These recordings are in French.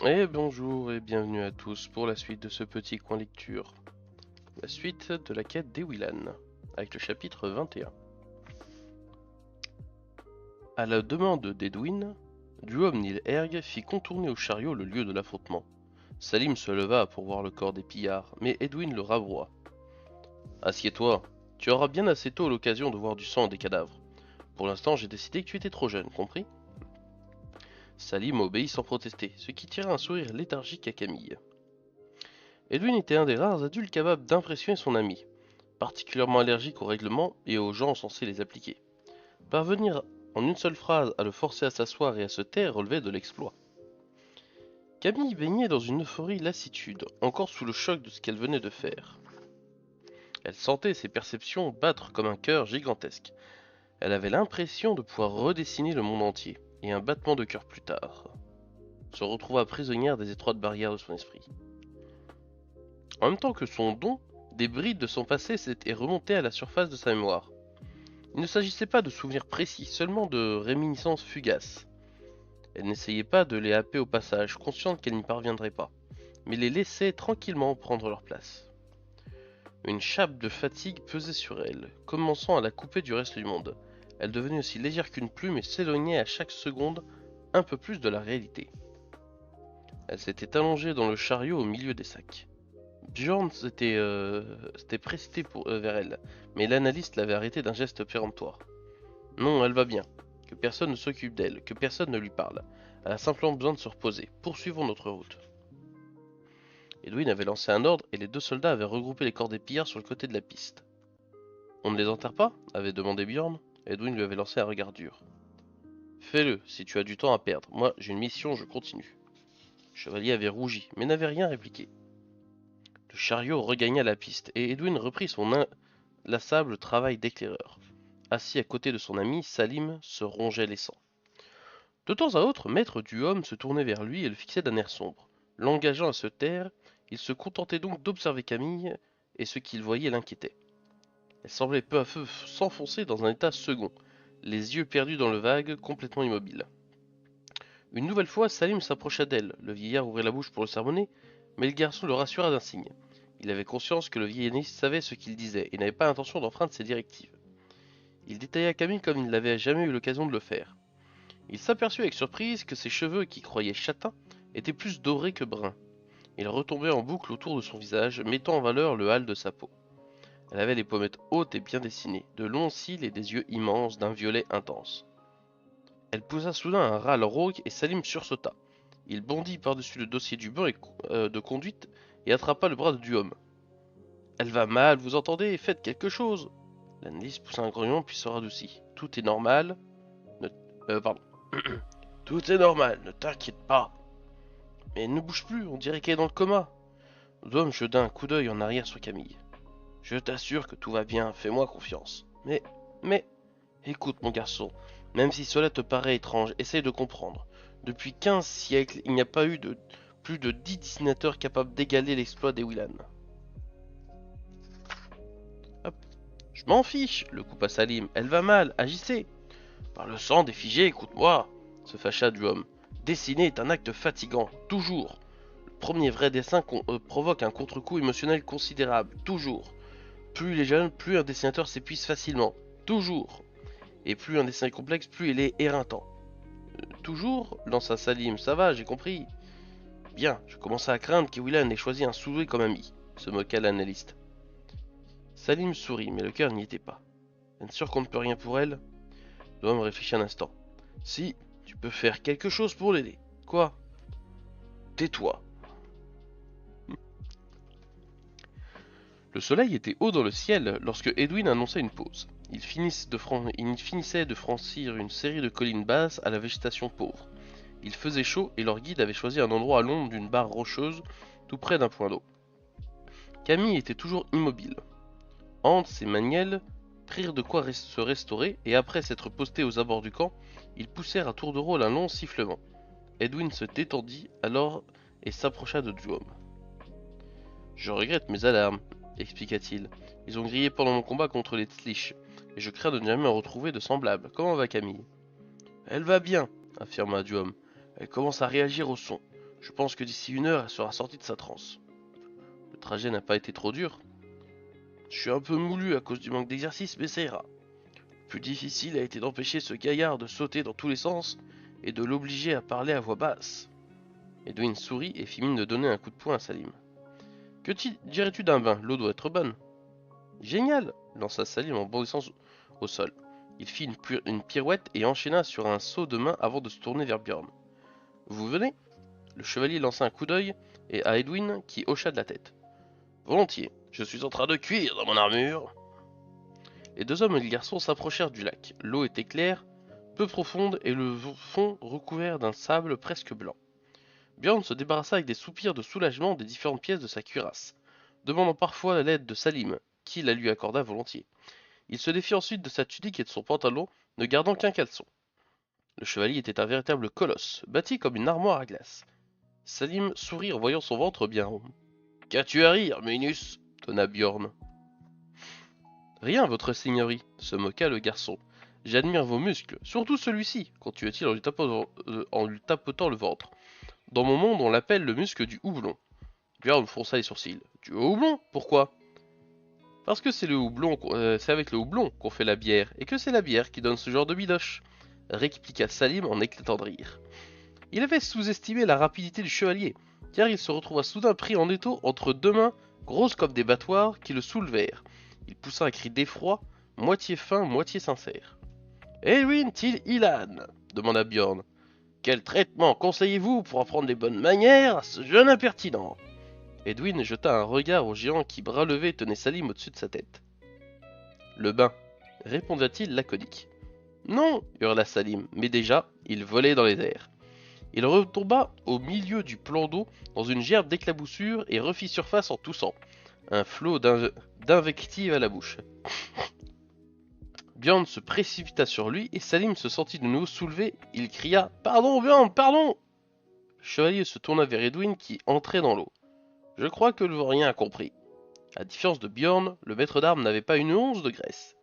Et bonjour et bienvenue à tous pour la suite de ce petit coin lecture. La suite de la quête d'Ewilan, avec le chapitre 21. À la demande d'Edwin, Duom Nil-Erg fit contourner au chariot le lieu de l'affrontement. Salim se leva pour voir le corps des pillards, mais Edwin le rabroua. Assieds-toi, tu auras bien assez tôt l'occasion de voir du sang et des cadavres. Pour l'instant, j'ai décidé que tu étais trop jeune, compris? Salim obéit sans protester, ce qui tira un sourire léthargique à Camille. Edwin était un des rares adultes capables d'impressionner son ami, particulièrement allergique aux règlements et aux gens censés les appliquer. Parvenir en une seule phrase à le forcer à s'asseoir et à se taire relevait de l'exploit. Camille baignait dans une euphorie lassitude, encore sous le choc de ce qu'elle venait de faire. Elle sentait ses perceptions battre comme un cœur gigantesque. Elle avait l'impression de pouvoir redessiner le monde entier, et un battement de cœur plus tard, se retrouva prisonnière des étroites barrières de son esprit. En même temps que son don, des brides de son passé s'étaient remontées à la surface de sa mémoire. Il ne s'agissait pas de souvenirs précis, seulement de réminiscences fugaces. Elle n'essayait pas de les happer au passage, consciente qu'elle n'y parviendrait pas, mais les laissait tranquillement prendre leur place. Une chape de fatigue pesait sur elle, commençant à la couper du reste du monde. Elle devenait aussi légère qu'une plume et s'éloignait à chaque seconde un peu plus de la réalité. Elle s'était allongée dans le chariot au milieu des sacs. Bjorn s'était précipité vers elle, mais l'analyste l'avait arrêté d'un geste péremptoire. Non, elle va bien. Que personne ne s'occupe d'elle, que personne ne lui parle. Elle a simplement besoin de se reposer. Poursuivons notre route. Edwin avait lancé un ordre et les deux soldats avaient regroupé les corps des pillards sur le côté de la piste. On ne les enterre pas avait demandé Bjorn. Edwin lui avait lancé un regard dur. Fais-le, si tu as du temps à perdre. Moi, j'ai une mission, je continue. Le chevalier avait rougi, mais n'avait rien répliqué. Le chariot regagna la piste et Edwin reprit son inlassable travail d'éclaireur. Assis à côté de son ami, Salim se rongeait les sangs. De temps à autre, Maître Duhomme se tournait vers lui et le fixait d'un air sombre. L'engageant à se taire, il se contentait donc d'observer Camille, et ce qu'il voyait l'inquiétait. Elle semblait peu à peu s'enfoncer dans un état second, les yeux perdus dans le vague, complètement immobile. Une nouvelle fois, Salim s'approcha d'elle. Le vieillard ouvrit la bouche pour le sermonner, mais le garçon le rassura d'un signe. Il avait conscience que le vieillard savait ce qu'il disait et n'avait pas l'intention d'enfreindre ses directives. Il détailla Camille comme il n'avait jamais eu l'occasion de le faire. Il s'aperçut avec surprise que ses cheveux, qu'il croyait châtains, étaient plus dorés que bruns. Ils retombaient en boucle autour de son visage, mettant en valeur le hâle de sa peau. Elle avait les pommettes hautes et bien dessinées, de longs cils et des yeux immenses d'un violet intense. Elle poussa soudain un râle rauque et Salim sursauta. Il bondit par-dessus le dossier du banc de conduite et attrapa le bras de Duhomme. Elle va mal, vous entendez? Faites quelque chose! L'analyste poussa un grognement puis se radoucit. Tout est normal. Ne... pardon. Tout est normal, ne t'inquiète pas. Mais elle ne bouge plus, on dirait qu'elle est dans le coma. Duhomme jeta un coup d'œil en arrière sur Camille. Je t'assure que tout va bien, fais-moi confiance. Mais, écoute mon garçon, même si cela te paraît étrange, essaye de comprendre. Depuis 15 siècles, il n'y a pas eu de plus de 10 dessinateurs capables d'égaler l'exploit des Willan. Hop. Je m'en fiche, le coupa Salim. Elle va mal, agissez. Par le sang des figés, écoute-moi, se fâcha Duhomme. Dessiner est un acte fatigant, toujours. Le premier vrai dessin provoque un contre-coup émotionnel considérable, toujours. Plus il est jeune, plus un dessinateur s'épuise facilement, toujours. Et plus un dessin est complexe, plus il est éreintant. Toujours lança Salim. Ça va, j'ai compris. Bien, je commençais à craindre qu'Ewilan ait choisi un sous comme ami, se moqua l'analyste. Salim sourit, mais le cœur n'y était pas. Bien sûr qu'on ne peut rien pour elle. L'homme réfléchit un instant. Si, tu peux faire quelque chose pour l'aider. Quoi? Tais-toi. Le soleil était haut dans le ciel lorsque Edwin annonça une pause. Il finissait de franchir une série de collines basses à la végétation pauvre. Il faisait chaud et leur guide avait choisi un endroit à l'ombre d'une barre rocheuse, tout près d'un point d'eau. Camille était toujours immobile. Hans et Maniel prirent de quoi se restaurer et après s'être postés aux abords du camp, ils poussèrent à tour de rôle un long sifflement. Edwin se détendit alors et s'approcha de Duhomme. Je regrette mes alarmes, expliqua-t-il. Ils ont grillé pendant mon combat contre les Tlish, et je crains de ne jamais en retrouver de semblables. Comment va Camille? Elle va bien, affirma Duhomme. Elle commence à réagir au son. Je pense que d'ici 1 heure, elle sera sortie de sa transe. Le trajet n'a pas été trop dur. Je suis un peu moulu à cause du manque d'exercice, mais ça ira. Le plus difficile a été d'empêcher ce gaillard de sauter dans tous les sens et de l'obliger à parler à voix basse. Edwin sourit et fit mine de donner un coup de poing à Salim. Que dirais-tu d'un bain? L'eau doit être bonne. Génial, lança Salim en bondissant au sol. Il fit une pirouette et enchaîna sur un saut de main avant de se tourner vers Bjorn. Vous venez? Le chevalier lança un coup d'œil et à Edwin qui hocha de la tête. Volontiers, je suis en train de cuire dans mon armure. Les deux hommes et le garçon s'approchèrent du lac. L'eau était claire, peu profonde et le fond recouvert d'un sable presque blanc. Bjorn se débarrassa avec des soupirs de soulagement des différentes pièces de sa cuirasse, demandant parfois l'aide de Salim, qui la lui accorda volontiers. Il se défit ensuite de sa tunique et de son pantalon, ne gardant qu'un caleçon. Le chevalier était un véritable colosse, bâti comme une armoire à glace. Salim sourit en voyant son ventre bien rond. Qu'as-tu à rire, Minus? Donna Bjorn. Rien, votre seigneurie, se moqua le garçon. J'admire vos muscles, surtout celui-ci, continua-t-il en lui tapotant le ventre. Dans mon monde, on l'appelle le muscle du houblon. Bjorn fronça les sourcils. Du houblon? Pourquoi? Parce que c'est c'est avec le houblon qu'on fait la bière, et que c'est la bière qui donne ce genre de bidoche, répliqua Salim en éclatant de rire. Il avait sous-estimé la rapidité du chevalier, car il se retrouva soudain pris en étau entre deux mains, grosses comme des battoirs, qui le soulevèrent. Il poussa un cri d'effroi, moitié fin, moitié sincère. Elwin Till-Ilan, demanda Bjorn. Quel traitement conseillez-vous pour apprendre les bonnes manières à ce jeune impertinent? Edwin jeta un regard au géant qui, bras levé, tenait Salim au-dessus de sa tête. Le bain, répondit-il laconique. Non, hurla Salim, mais déjà, il volait dans les airs. Il retomba au milieu du plan d'eau dans une gerbe d'éclaboussures et refit surface en toussant, un flot d'invectives à la bouche. Bjorn se précipita sur lui et Salim se sentit de nouveau soulevé. Il cria « Pardon, Bjorn, pardon !» Le chevalier se tourna vers Edwin qui entrait dans l'eau. Je crois que le vaurien a compris. À différence de Bjorn, le maître d'armes n'avait pas une once de graisse.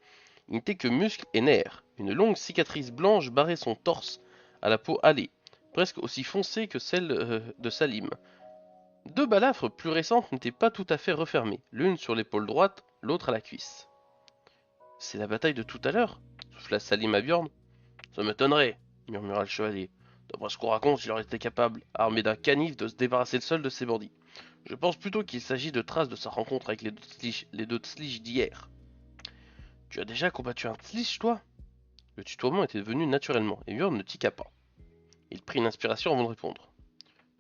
Il n'était que muscles et nerfs. Une longue cicatrice blanche barrait son torse, à la peau hâlée, presque aussi foncée que celle de Salim. Deux balafres plus récentes n'étaient pas tout à fait refermées, l'une sur l'épaule droite, l'autre à la cuisse. C'est la bataille de tout à l'heure, souffla Salim à Bjorn. Ça m'étonnerait, murmura le chevalier. D'après ce qu'on raconte, il aurait été capable, armé d'un canif, de se débarrasser seul de ses bandits. Je pense plutôt qu'il s'agit de traces de sa rencontre avec les deux Tslich d'hier. Tu as déjà combattu un Tslich, toi? Le tutoiement était venu naturellement, et Bjorn ne tiqua pas. Il prit une inspiration avant de répondre.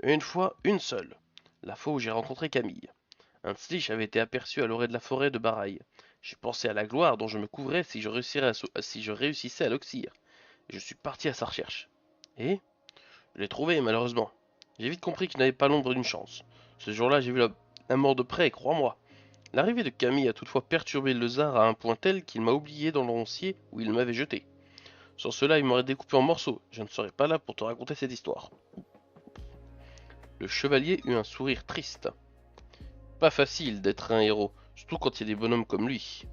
Une fois, une seule. La fois où j'ai rencontré Camille. Un Tslich avait été aperçu à l'orée de la forêt de Baraï. J'ai pensé à la gloire dont je me couvrais si je réussissais à l'oxyre. Je suis parti à sa recherche. Et je l'ai trouvé, malheureusement. J'ai vite compris qu'il n'avait pas l'ombre d'une chance. Ce jour-là, j'ai vu la mort de près, crois-moi. L'arrivée de Camille a toutefois perturbé le tsar à un point tel qu'il m'a oublié dans le roncier où il m'avait jeté. Sans cela, il m'aurait découpé en morceaux. Je ne serais pas là pour te raconter cette histoire. Le chevalier eut un sourire triste. Pas facile d'être un héros, surtout quand il y a des bonhommes comme lui.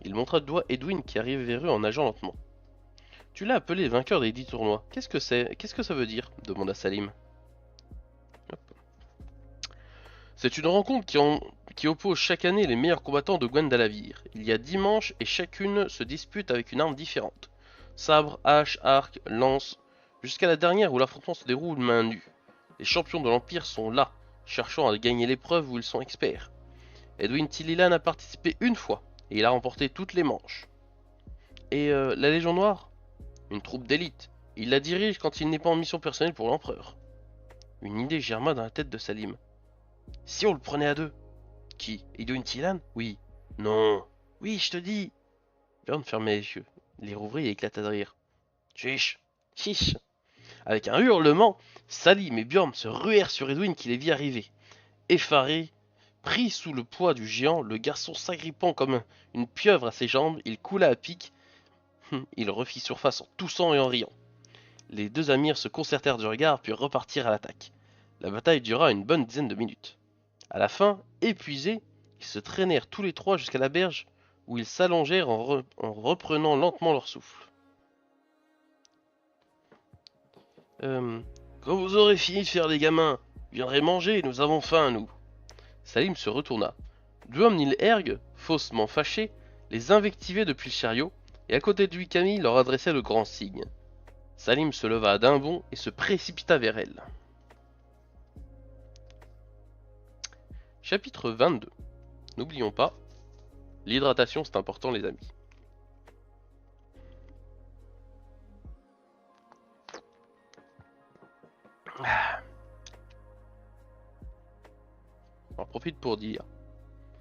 Il montra du doigt Edwin qui arrivait vers eux en nageant lentement. Tu l'as appelé vainqueur des 10 tournois. Qu'est-ce que c'est? Qu'est-ce que ça veut dire? Demanda Salim. Hop. C'est une rencontre qui oppose chaque année les meilleurs combattants de Gwendalavir. Il y a 10 manches et chacune se dispute avec une arme différente. Sabre, hache, arc, lance, jusqu'à la dernière où l'affrontement se déroule main nue. Les champions de l'Empire sont là, cherchant à gagner l'épreuve où ils sont experts. Edwin Till-Ilan a participé une fois, et il a remporté toutes les manches. Et la Légion Noire? Une troupe d'élite. Il la dirige quand il n'est pas en mission personnelle pour l'empereur. Une idée germa dans la tête de Salim. Si on le prenait à deux? Qui? Edwin Till-Ilan? Oui. Non. Oui, je te dis. Bjorn fermait les yeux, les rouvrit et éclata de rire. Chiche. Chiche. Avec un hurlement, Salim et Bjorn se ruèrent sur Edwin qui les vit arriver. Effaré, pris sous le poids du géant, le garçon s'agrippant comme une pieuvre à ses jambes, il coula à pic. Il refit surface en toussant et en riant. Les deux amirs se concertèrent du regard puis repartirent à l'attaque. La bataille dura une bonne dizaine de minutes. À la fin, épuisés, ils se traînèrent tous les trois jusqu'à la berge où ils s'allongèrent en reprenant lentement leur souffle. Quand vous aurez fini de faire les gamins, vous viendrez manger, nous avons faim, nous. Salim se retourna. Duhamnil Erg, faussement fâché, les invectivait depuis le chariot, et à côté de lui Camille leur adressait le grand signe. Salim se leva d'un bond et se précipita vers elle. Chapitre 22. N'oublions pas, l'hydratation c'est important les amis. J'en profite pour dire,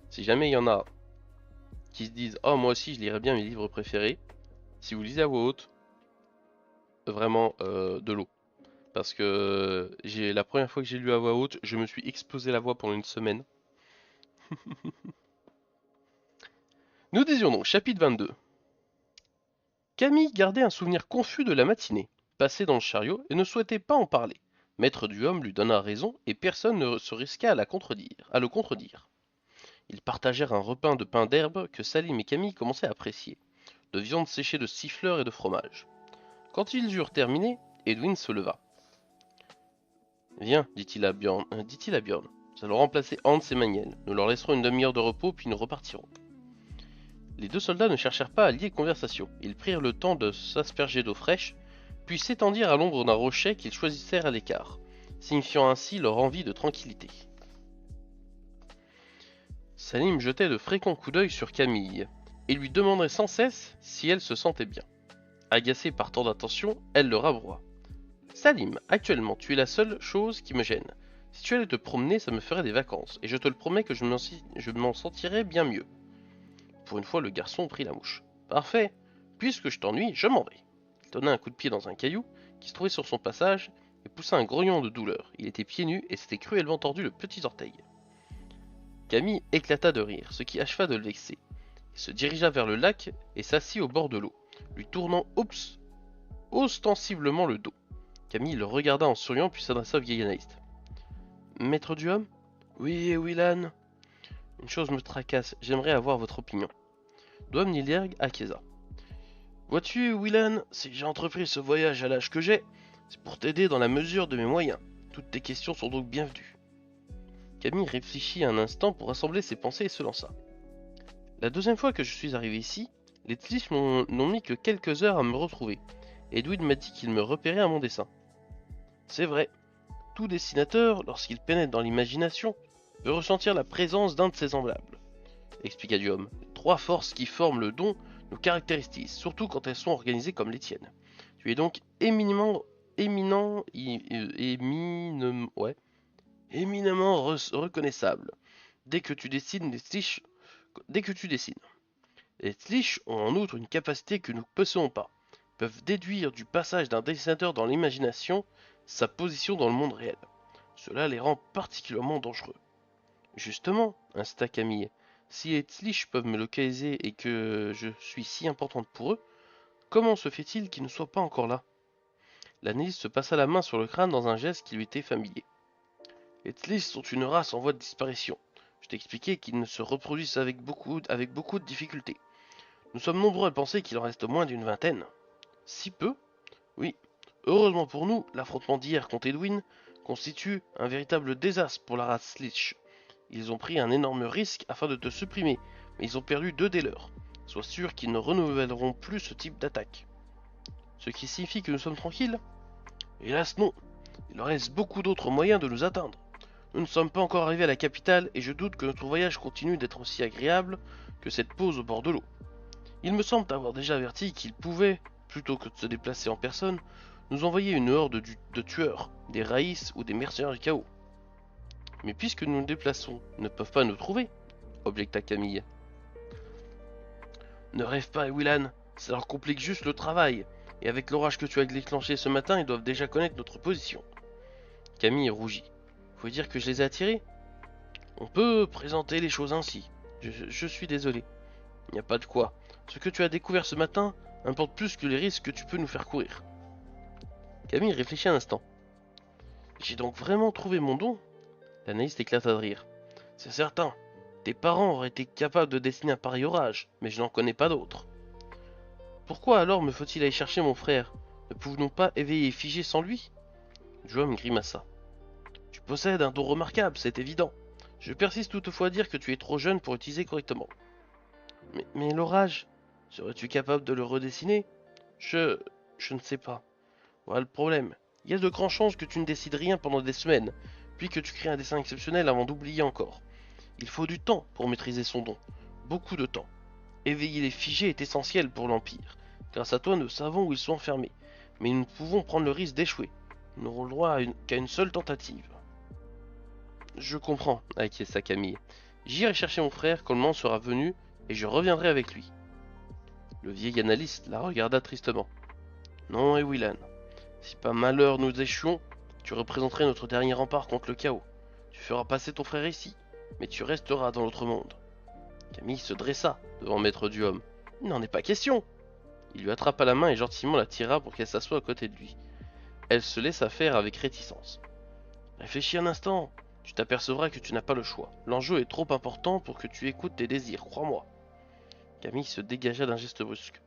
si jamais il y en a qui se disent « Oh moi aussi je lirais bien mes livres préférés », si vous lisez à voix haute, vraiment de l'eau. Parce que la première fois que j'ai lu à voix haute, je me suis explosé la voix pendant une semaine. Nous disions donc, chapitre 22. Camille gardait un souvenir confus de la matinée, passée dans le chariot, et ne souhaitait pas en parler. Maître Duhomme lui donna raison, et personne ne se risqua à le contredire. Ils partagèrent un repas de pain d'herbe que Salim et Camille commençaient à apprécier, de viande séchée de siffleurs et de fromage. Quand ils eurent terminé, Edwin se leva. Viens, dit-il à Bjorn. Nous allons remplacer Hans et Maniel. Nous leur laisserons une demi-heure de repos, puis nous repartirons. Les deux soldats ne cherchèrent pas à lier conversation. Ils prirent le temps de s'asperger d'eau fraîche, puis s'étendirent à l'ombre d'un rocher qu'ils choisissèrent à l'écart, signifiant ainsi leur envie de tranquillité. Salim jetait de fréquents coups d'œil sur Camille, et lui demandait sans cesse si elle se sentait bien. Agacée par tant d'attention, elle le rabroua. « Salim, actuellement tu es la seule chose qui me gêne. Si tu allais te promener, ça me ferait des vacances, et je te le promets que je m'en sentirais bien mieux. » Pour une fois, le garçon prit la mouche. « Parfait. Puisque je t'ennuie, je m'en vais. » Il donna un coup de pied dans un caillou qui se trouvait sur son passage et poussa un grognement de douleur. Il était pieds nus et s'était cruellement tordu le petit orteil. Camille éclata de rire, ce qui acheva de le vexer. Il se dirigea vers le lac et s'assit au bord de l'eau, lui tournant ostensiblement le dos. Camille le regarda en souriant puis s'adressa au vieil analyste. « Maître Duhomme ? Oui, Willan ? Une chose me tracasse, j'aimerais avoir votre opinion. » Duhamnil acquiesça. « Vois-tu, Willan, si j'ai entrepris ce voyage à l'âge que j'ai, c'est pour t'aider dans la mesure de mes moyens. Toutes tes questions sont donc bienvenues. » Camille réfléchit un instant pour rassembler ses pensées et se lança. « La deuxième fois que je suis arrivé ici, les Tlish n'ont mis que quelques heures à me retrouver. Edwin m'a dit qu'il me repérait à mon dessin. C'est vrai, tout dessinateur, lorsqu'il pénètre dans l'imagination, peut ressentir la présence d'un de ses semblables, expliqua Duhomme. Les trois forces qui forment le don nous caractérisent, surtout quand elles sont organisées comme les tiennes. Tu es donc éminemment reconnaissable dès que tu dessines les Tlish. Les Tlish ont en outre une capacité que nous ne possédons pas. Ils peuvent déduire du passage d'un dessinateur dans l'imagination sa position dans le monde réel. Cela les rend particulièrement dangereux. Justement, insta Camille, si les Tlish peuvent me localiser et que je suis si importante pour eux, comment se fait-il qu'ils ne soient pas encore là? L'analyste se passa la main sur le crâne dans un geste qui lui était familier. Les Tlish sont une race en voie de disparition. Je t'ai expliqué qu'ils ne se reproduisent avec beaucoup de difficultés. Nous sommes nombreux à penser qu'il en reste moins d'une vingtaine. Si peu? Oui. Heureusement pour nous, l'affrontement d'hier contre Edwin constitue un véritable désastre pour la race Tlish. Ils ont pris un énorme risque afin de te supprimer, mais ils ont perdu 2 des leurs. Sois sûr qu'ils ne renouvelleront plus ce type d'attaque. Ce qui signifie que nous sommes tranquilles? Hélas non. Il leur reste beaucoup d'autres moyens de nous atteindre. Nous ne sommes pas encore arrivés à la capitale et je doute que notre voyage continue d'être aussi agréable que cette pause au bord de l'eau. Il me semble t'avoir déjà averti qu'ils pouvaient, plutôt que de se déplacer en personne, nous envoyer une horde de tueurs, des raïs ou des mercenaires du chaos. Mais puisque nous nous déplaçons, ils ne peuvent pas nous trouver, objecta Camille. Ne rêve pas, Willan, ça leur complique juste le travail, et avec l'orage que tu as déclenché ce matin, ils doivent déjà connaître notre position. Camille rougit. Vous voulez dire que je les ai attirés? On peut présenter les choses ainsi. Je suis désolé. Il n'y a pas de quoi. Ce que tu as découvert ce matin importe plus que les risques que tu peux nous faire courir. Camille réfléchit un instant. J'ai donc vraiment trouvé mon don? L'analyste éclata de rire. C'est certain. Tes parents auraient été capables de dessiner un pareil orage, mais je n'en connais pas d'autres. Pourquoi alors me faut-il aller chercher mon frère? Ne pouvons-nous pas éveiller et figer sans lui? Duhomme grimaça. Tu possèdes un don remarquable, c'est évident. Je persiste toutefois à dire que tu es trop jeune pour utiliser correctement. Mais l'orage, serais-tu capable de le redessiner? Je... je ne sais pas. Voilà le problème. Il y a de grandes chances que tu ne décides rien pendant des semaines, puis que tu crées un dessin exceptionnel avant d'oublier encore. Il faut du temps pour maîtriser son don. Beaucoup de temps. Éveiller les figés est essentiel pour l'Empire. Grâce à toi, nous savons où ils sont enfermés. Mais nous ne pouvons prendre le risque d'échouer. Nous n'aurons le droit qu'à une seule tentative. Je comprends, acquiesça Camille. J'irai chercher mon frère quand le moment sera venu, et je reviendrai avec lui. Le vieil analyste la regarda tristement. Non, Ewilan. Si par malheur nous échouons, tu représenterais notre dernier rempart contre le chaos. Tu feras passer ton frère ici, mais tu resteras dans l'autre monde. Camille se dressa devant Maître Duhomme. Il n'en est pas question. Il lui attrapa la main et gentiment la tira pour qu'elle s'assoie à côté de lui. Elle se laissa faire avec réticence. Réfléchis un instant. Tu t'apercevras que tu n'as pas le choix. L'enjeu est trop important pour que tu écoutes tes désirs, crois-moi. Camille se dégagea d'un geste brusque.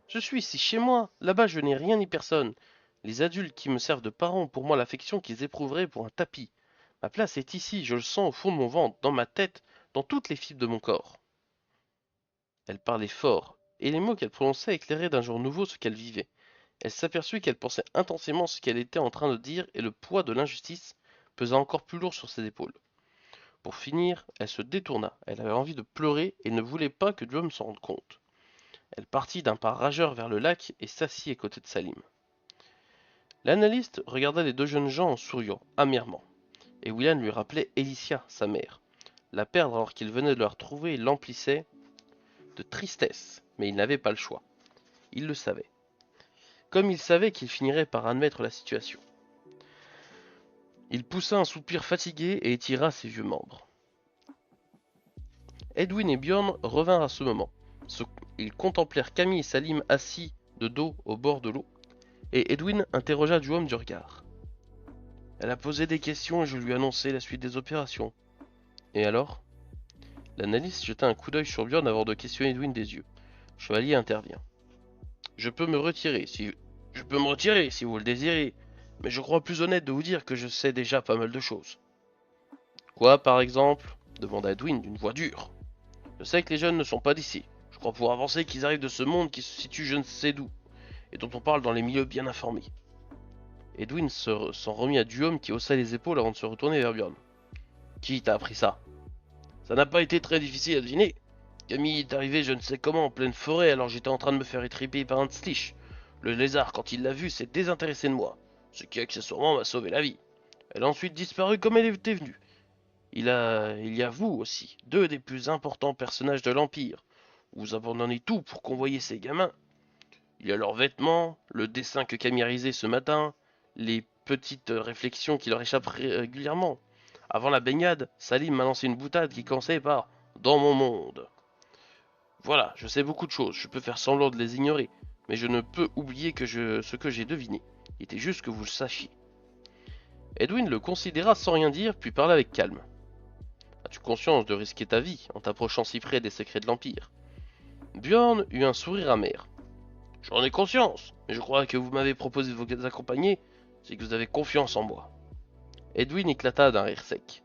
Je suis ici chez moi. Là-bas, je n'ai rien ni personne. Les adultes qui me servent de parents ont pour moi l'affection qu'ils éprouveraient pour un tapis. Ma place est ici, je le sens au fond de mon ventre, dans ma tête, dans toutes les fibres de mon corps. Elle parlait fort, et les mots qu'elle prononçait éclairaient d'un jour nouveau ce qu'elle vivait. Elle s'aperçut qu'elle pensait intensément ce qu'elle était en train de dire, et le poids de l'injustice pesa encore plus lourd sur ses épaules. Pour finir, elle se détourna, elle avait envie de pleurer et ne voulait pas que Diom s'en rende compte. Elle partit d'un pas rageur vers le lac et s'assit à côté de Salim. L'analyste regarda les deux jeunes gens en souriant, amèrement, et William lui rappelait Elicia, sa mère. La perdre alors qu'il venait de la retrouver l'emplissait de tristesse, mais il n'avait pas le choix. Il le savait. Comme il savait qu'il finirait par admettre la situation. Il poussa un soupir fatigué et étira ses vieux membres. Edwin et Bjorn revinrent à ce moment. Ils contemplèrent Camille et Salim assis de dos au bord de l'eau, et Edwin interrogea Duhomme du regard. Elle a posé des questions et je lui ai annoncé la suite des opérations. Et alors? L'analyste jeta un coup d'œil sur Bjorn avant de questionner Edwin des yeux. Chevalier intervient. Je peux me retirer si vous le désirez, mais je crois plus honnête de vous dire que je sais déjà pas mal de choses. Quoi, par exemple? Demanda Edwin d'une voix dure. Je sais que les jeunes ne sont pas d'ici. Je crois pouvoir avancer qu'ils arrivent de ce monde qui se situe je ne sais d'où, et dont on parle dans les milieux bien informés. Edwin s'en remit à Duhomme qui haussa les épaules avant de se retourner vers Bjorn. Qui t'a appris ça? Ça n'a pas été très difficile à deviner. Camille est arrivé je ne sais comment en pleine forêt alors j'étais en train de me faire étriper par un Tslich. Le lézard, quand il l'a vu, s'est désintéressé de moi, ce qui accessoirement m'a sauvé la vie. Elle a ensuite disparu comme elle était venue. Il y a vous aussi, deux des plus importants personnages de l'Empire. Vous abandonnez tout pour convoyer ces gamins. Il y a leurs vêtements, le dessin que Camille a réalisé ce matin, les petites réflexions qui leur échappent régulièrement. Avant la baignade, Salim m'a lancé une boutade qui commençait par «Dans mon monde». Voilà, je sais beaucoup de choses, je peux faire semblant de les ignorer, mais je ne peux oublier ce que j'ai deviné. Il était juste que vous le sachiez. Edwin le considéra sans rien dire, puis parla avec calme. As-tu conscience de risquer ta vie en t'approchant si près des secrets de l'Empire? Bjorn eut un sourire amer. J'en ai conscience, mais je crois que vous m'avez proposé de vous accompagner, c'est que vous avez confiance en moi. Edwin éclata d'un rire sec.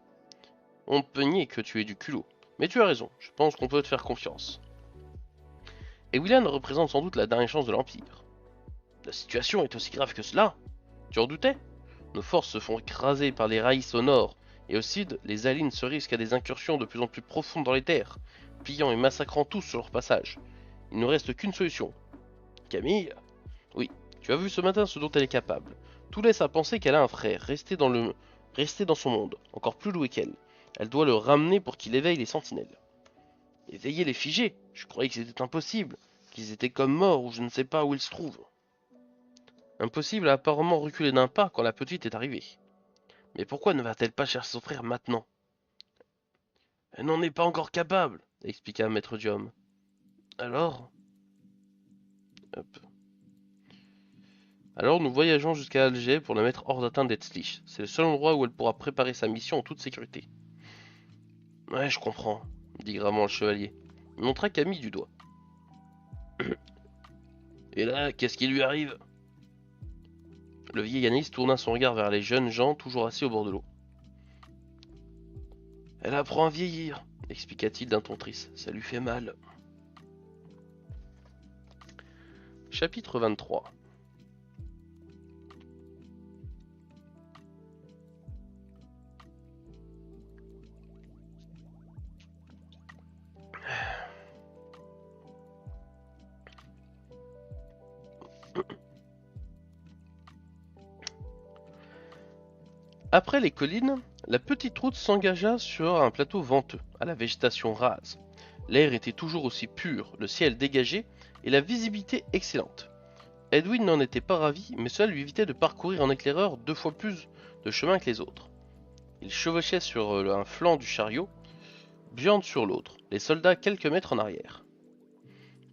On peut nier que tu aies du culot, mais tu as raison, je pense qu'on peut te faire confiance. Et William représente sans doute la dernière chance de l'Empire. La situation est aussi grave que cela. Tu en doutais? Nos forces se font écraser par les raïs au nord, et au sud, les Alines se risquent à des incursions de plus en plus profondes dans les terres, pillant et massacrant tous sur leur passage. Il ne reste qu'une solution. Camille? Oui, tu as vu ce matin ce dont elle est capable. Tout laisse à penser qu'elle a un frère, resté dans son monde, encore plus doué qu'elle. Elle doit le ramener pour qu'il éveille les sentinelles. Éveiller les figés? Je croyais que c'était impossible, qu'ils étaient comme morts ou je ne sais pas où ils se trouvent. Impossible a apparemment reculé d'un pas quand la petite est arrivée. Mais pourquoi ne va-t-elle pas chercher son frère maintenant? Elle n'en est pas encore capable, expliqua Maître Duhomme. Alors? Hop. Alors nous voyageons jusqu'à Alger pour la mettre hors d'atteinte d'Etzlich. C'est le seul endroit où elle pourra préparer sa mission en toute sécurité. Ouais, je comprends, dit gravement le chevalier. Il montra Camille du doigt. Et là, qu'est-ce qui lui arrive? Le vieil analyste tourna son regard vers les jeunes gens toujours assis au bord de l'eau. Elle apprend à vieillir, expliqua-t-il d'un ton triste. Ça lui fait mal. Chapitre 23. Après les collines, la petite route s'engagea sur un plateau venteux, à la végétation rase. L'air était toujours aussi pur, le ciel dégagé et la visibilité excellente. Edwin n'en était pas ravi, mais cela lui évitait de parcourir en éclaireur 2 fois plus de chemin que les autres. Il chevauchait sur un flanc du chariot, Bjorn sur l'autre, les soldats quelques mètres en arrière.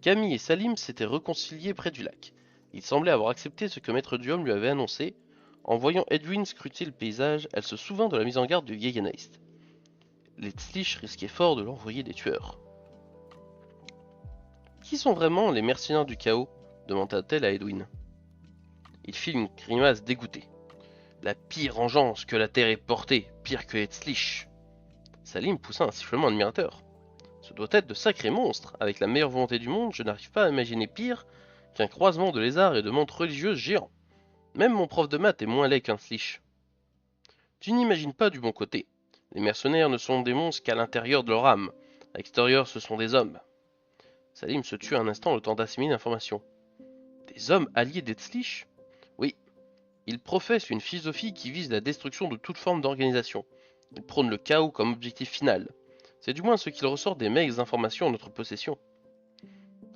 Camille et Salim s'étaient réconciliés près du lac. Ils semblaient avoir accepté ce que Maître Duhomme lui avait annoncé. En voyant Edwin scruter le paysage, elle se souvint de la mise en garde du vieil analyste. Les Tzlich risquaient fort de l'envoyer des tueurs. Qui sont vraiment les mercenaires du chaos demanda-t-elle à Edwin. Il fit une grimace dégoûtée. La pire engeance que la terre ait portée, pire que les Tzlich. Salim poussa un sifflement admirateur. Ce doit être de sacrés monstres. Avec la meilleure volonté du monde, je n'arrive pas à imaginer pire qu'un croisement de lézards et de mantes religieuses géants. Même mon prof de maths est moins laid qu'un Tzlich. Tu n'imagines pas du bon côté. Les mercenaires ne sont des monstres qu'à l'intérieur de leur âme. À l'extérieur, ce sont des hommes. Salim se tut un instant le temps d'assimiler l'information. Des hommes alliés des Tzlich ? Oui. Ils professent une philosophie qui vise la destruction de toute forme d'organisation. Ils prônent le chaos comme objectif final. C'est du moins ce qu'il ressort des maigres informations en notre possession.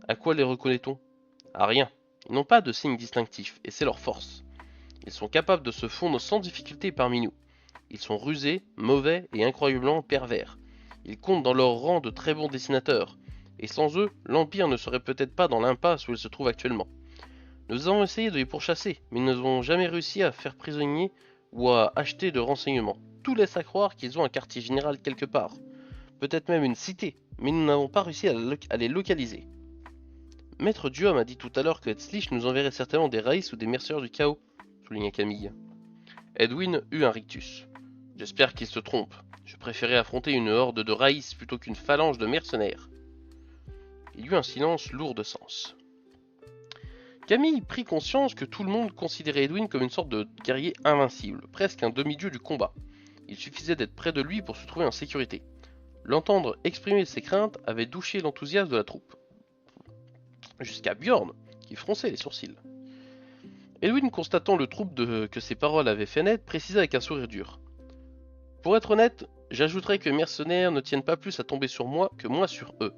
À quoi les reconnaît-on ? À rien. Ils n'ont pas de signe distinctif, et c'est leur force. Ils sont capables de se fondre sans difficulté parmi nous. Ils sont rusés, mauvais et incroyablement pervers. Ils comptent dans leur rang de très bons dessinateurs, et sans eux, l'Empire ne serait peut-être pas dans l'impasse où il se trouve actuellement. Nous avons essayé de les pourchasser, mais ils n'ont jamais réussi à faire prisonnier ou à acheter de renseignements. Tout laisse à croire qu'ils ont un quartier général quelque part, peut-être même une cité, mais nous n'avons pas réussi à les localiser. Maître Duhomme a dit tout à l'heure que Tzlich nous enverrait certainement des raïs ou des mercenaires du chaos, souligna Camille. Edwin eut un rictus. J'espère qu'il se trompe. Je préférais affronter une horde de raïs plutôt qu'une phalange de mercenaires. Il y eut un silence lourd de sens. Camille prit conscience que tout le monde considérait Edwin comme une sorte de guerrier invincible, presque un demi-dieu du combat. Il suffisait d'être près de lui pour se trouver en sécurité. L'entendre exprimer ses craintes avait douché l'enthousiasme de la troupe. Jusqu'à Bjorn, qui fronçait les sourcils. Edwin, constatant le trouble que ses paroles avaient fait naître, précisa avec un sourire dur. Pour être honnête, j'ajouterais que les mercenaires ne tiennent pas plus à tomber sur moi que moi sur eux.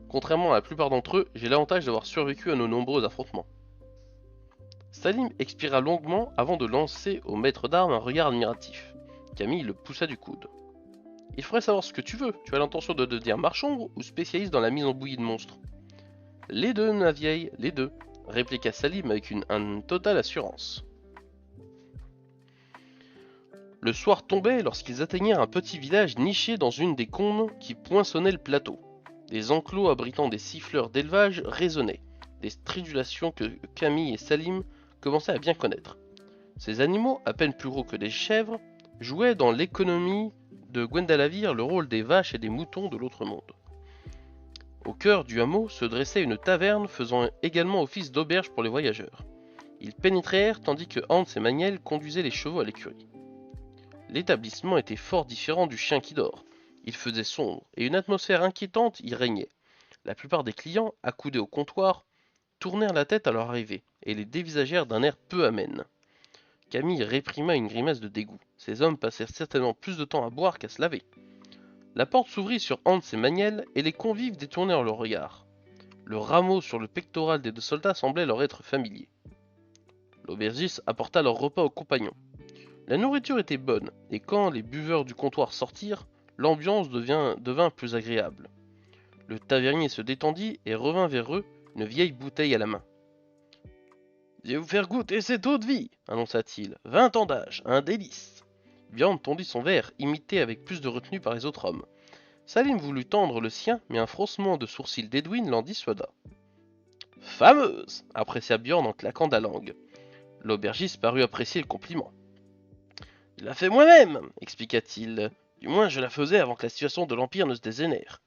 Contrairement à la plupart d'entre eux, j'ai l'avantage d'avoir survécu à nos nombreux affrontements. Salim expira longuement avant de lancer au maître d'armes un regard admiratif. Camille le poussa du coude. Il faudrait savoir ce que tu veux. Tu as l'intention de devenir marchand ou spécialiste dans la mise en bouillie de monstres ? Les deux, ma vieille, les deux, répliqua Salim avec une totale assurance. Le soir tombait lorsqu'ils atteignirent un petit village niché dans une des combles qui poinçonnaient le plateau. Des enclos abritant des siffleurs d'élevage résonnaient, des stridulations que Camille et Salim commençaient à bien connaître. Ces animaux, à peine plus gros que des chèvres, jouaient dans l'économie de Gwendalavir le rôle des vaches et des moutons de l'autre monde. Au cœur du hameau se dressait une taverne faisant également office d'auberge pour les voyageurs. Ils pénétrèrent tandis que Hans et Maniel conduisaient les chevaux à l'écurie. L'établissement était fort différent du chien qui dort. Il faisait sombre et une atmosphère inquiétante y régnait. La plupart des clients, accoudés au comptoir, tournèrent la tête à leur arrivée et les dévisagèrent d'un air peu amène. Camille réprima une grimace de dégoût. Ces hommes passèrent certainement plus de temps à boire qu'à se laver. La porte s'ouvrit sur Hans et Maniel et les convives détournèrent leur regard. Le rameau sur le pectoral des deux soldats semblait leur être familier. L'aubergiste apporta leur repas aux compagnons. La nourriture était bonne, et quand les buveurs du comptoir sortirent, l'ambiance devint plus agréable. Le tavernier se détendit et revint vers eux, une vieille bouteille à la main. « Je vais vous faire goûter cette eau de vie, annonça-t-il. 20 ans d'âge, un délice. Bjorn tendit son verre, imité avec plus de retenue par les autres hommes. Salim voulut tendre le sien, mais un froncement de sourcils d'Edwin l'en dissuada. Fameuse, apprécia Bjorn en claquant de la langue. L'aubergiste parut apprécier le compliment. « Je la fais moi-même, expliqua-t-il. Du moins, je la faisais avant que la situation de l'Empire ne se dégénère. »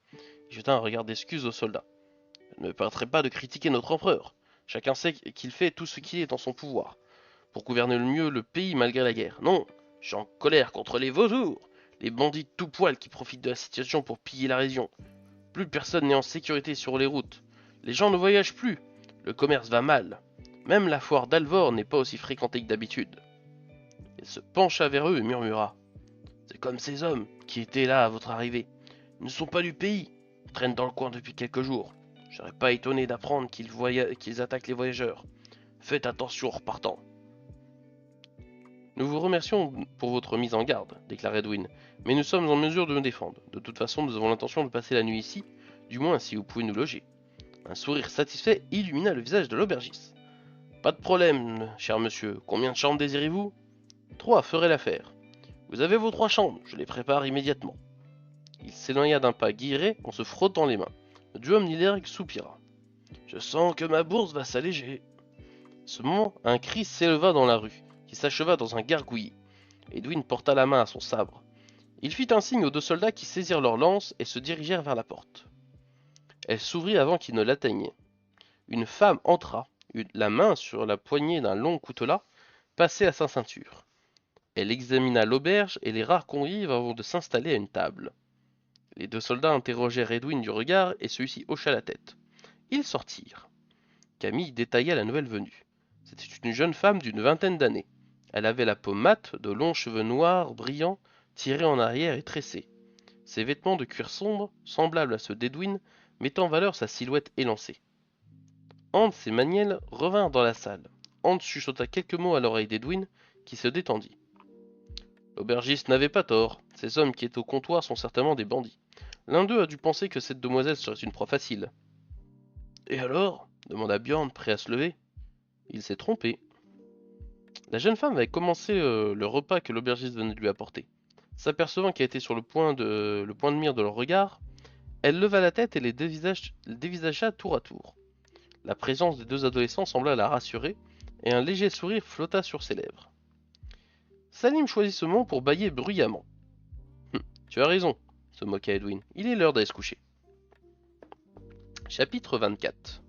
Il jeta un regard d'excuse aux soldats. « Je ne me permettrai pas de critiquer notre empereur. Chacun sait qu'il fait tout ce qui est en son pouvoir, pour gouverner le mieux le pays malgré la guerre. Non, je suis en colère contre les vautours, les bandits de tout poil qui profitent de la situation pour piller la région. Plus personne n'est en sécurité sur les routes. Les gens ne voyagent plus. Le commerce va mal. Même la foire d'Alvor n'est pas aussi fréquentée que d'habitude. » Il se pencha vers eux et murmura. « C'est comme ces hommes qui étaient là à votre arrivée. Ils ne sont pas du pays. Ils traînent dans le coin depuis quelques jours. Je serais pas étonné d'apprendre qu'ils attaquent les voyageurs. Faites attention en repartant. » « Nous vous remercions pour votre mise en garde, déclara Edwin, mais nous sommes en mesure de nous défendre. De toute façon, nous avons l'intention de passer la nuit ici, du moins si vous pouvez nous loger. » Un sourire satisfait illumina le visage de l'aubergiste. « Pas de problème, cher monsieur. Combien de chambres désirez-vous ? » « 3 feraient l'affaire. Vous avez vos 3 chambres, je les prépare immédiatement. » Il s'éloigna d'un pas guilleret en se frottant les mains. Le duhomme Nilergue soupira. « Je sens que ma bourse va s'alléger. » À ce moment, un cri s'éleva dans la rue, qui s'acheva dans un gargouillis. Edwin porta la main à son sabre. Il fit un signe aux 2 soldats qui saisirent leurs lances et se dirigèrent vers la porte. Elle s'ouvrit avant qu'ils ne l'atteignaient. Une femme entra, eut la main sur la poignée d'un long coutelas passé à sa ceinture. Elle examina l'auberge et les rares convives avant de s'installer à une table. Les 2 soldats interrogèrent Edwin du regard et celui-ci hocha la tête. Ils sortirent. Camille détailla la nouvelle venue. C'était une jeune femme d'une vingtaine d'années. Elle avait la peau mate, de longs cheveux noirs brillants, tirés en arrière et tressés. Ses vêtements de cuir sombre, semblables à ceux d'Edwin, mettaient en valeur sa silhouette élancée. Hans et Maniel revinrent dans la salle. Hans chuchota quelques mots à l'oreille d'Edwin, qui se détendit. L'aubergiste n'avait pas tort. Ces hommes qui étaient au comptoir sont certainement des bandits. L'un d'eux a dû penser que cette demoiselle serait une proie facile. « Et alors ?» demanda Bjorn, prêt à se lever. Il s'est trompé. La jeune femme avait commencé le repas que l'aubergiste venait de lui apporter. S'apercevant qu'elle était sur le point de mire de leur regard, elle leva la tête et les dévisagea tour à tour. La présence des 2 adolescents sembla la rassurer, et un léger sourire flotta sur ses lèvres. Salim choisit ce moment pour bâiller bruyamment. « Tu as raison, » se moqua Edwin. « Il est l'heure d'aller se coucher. » Chapitre 24.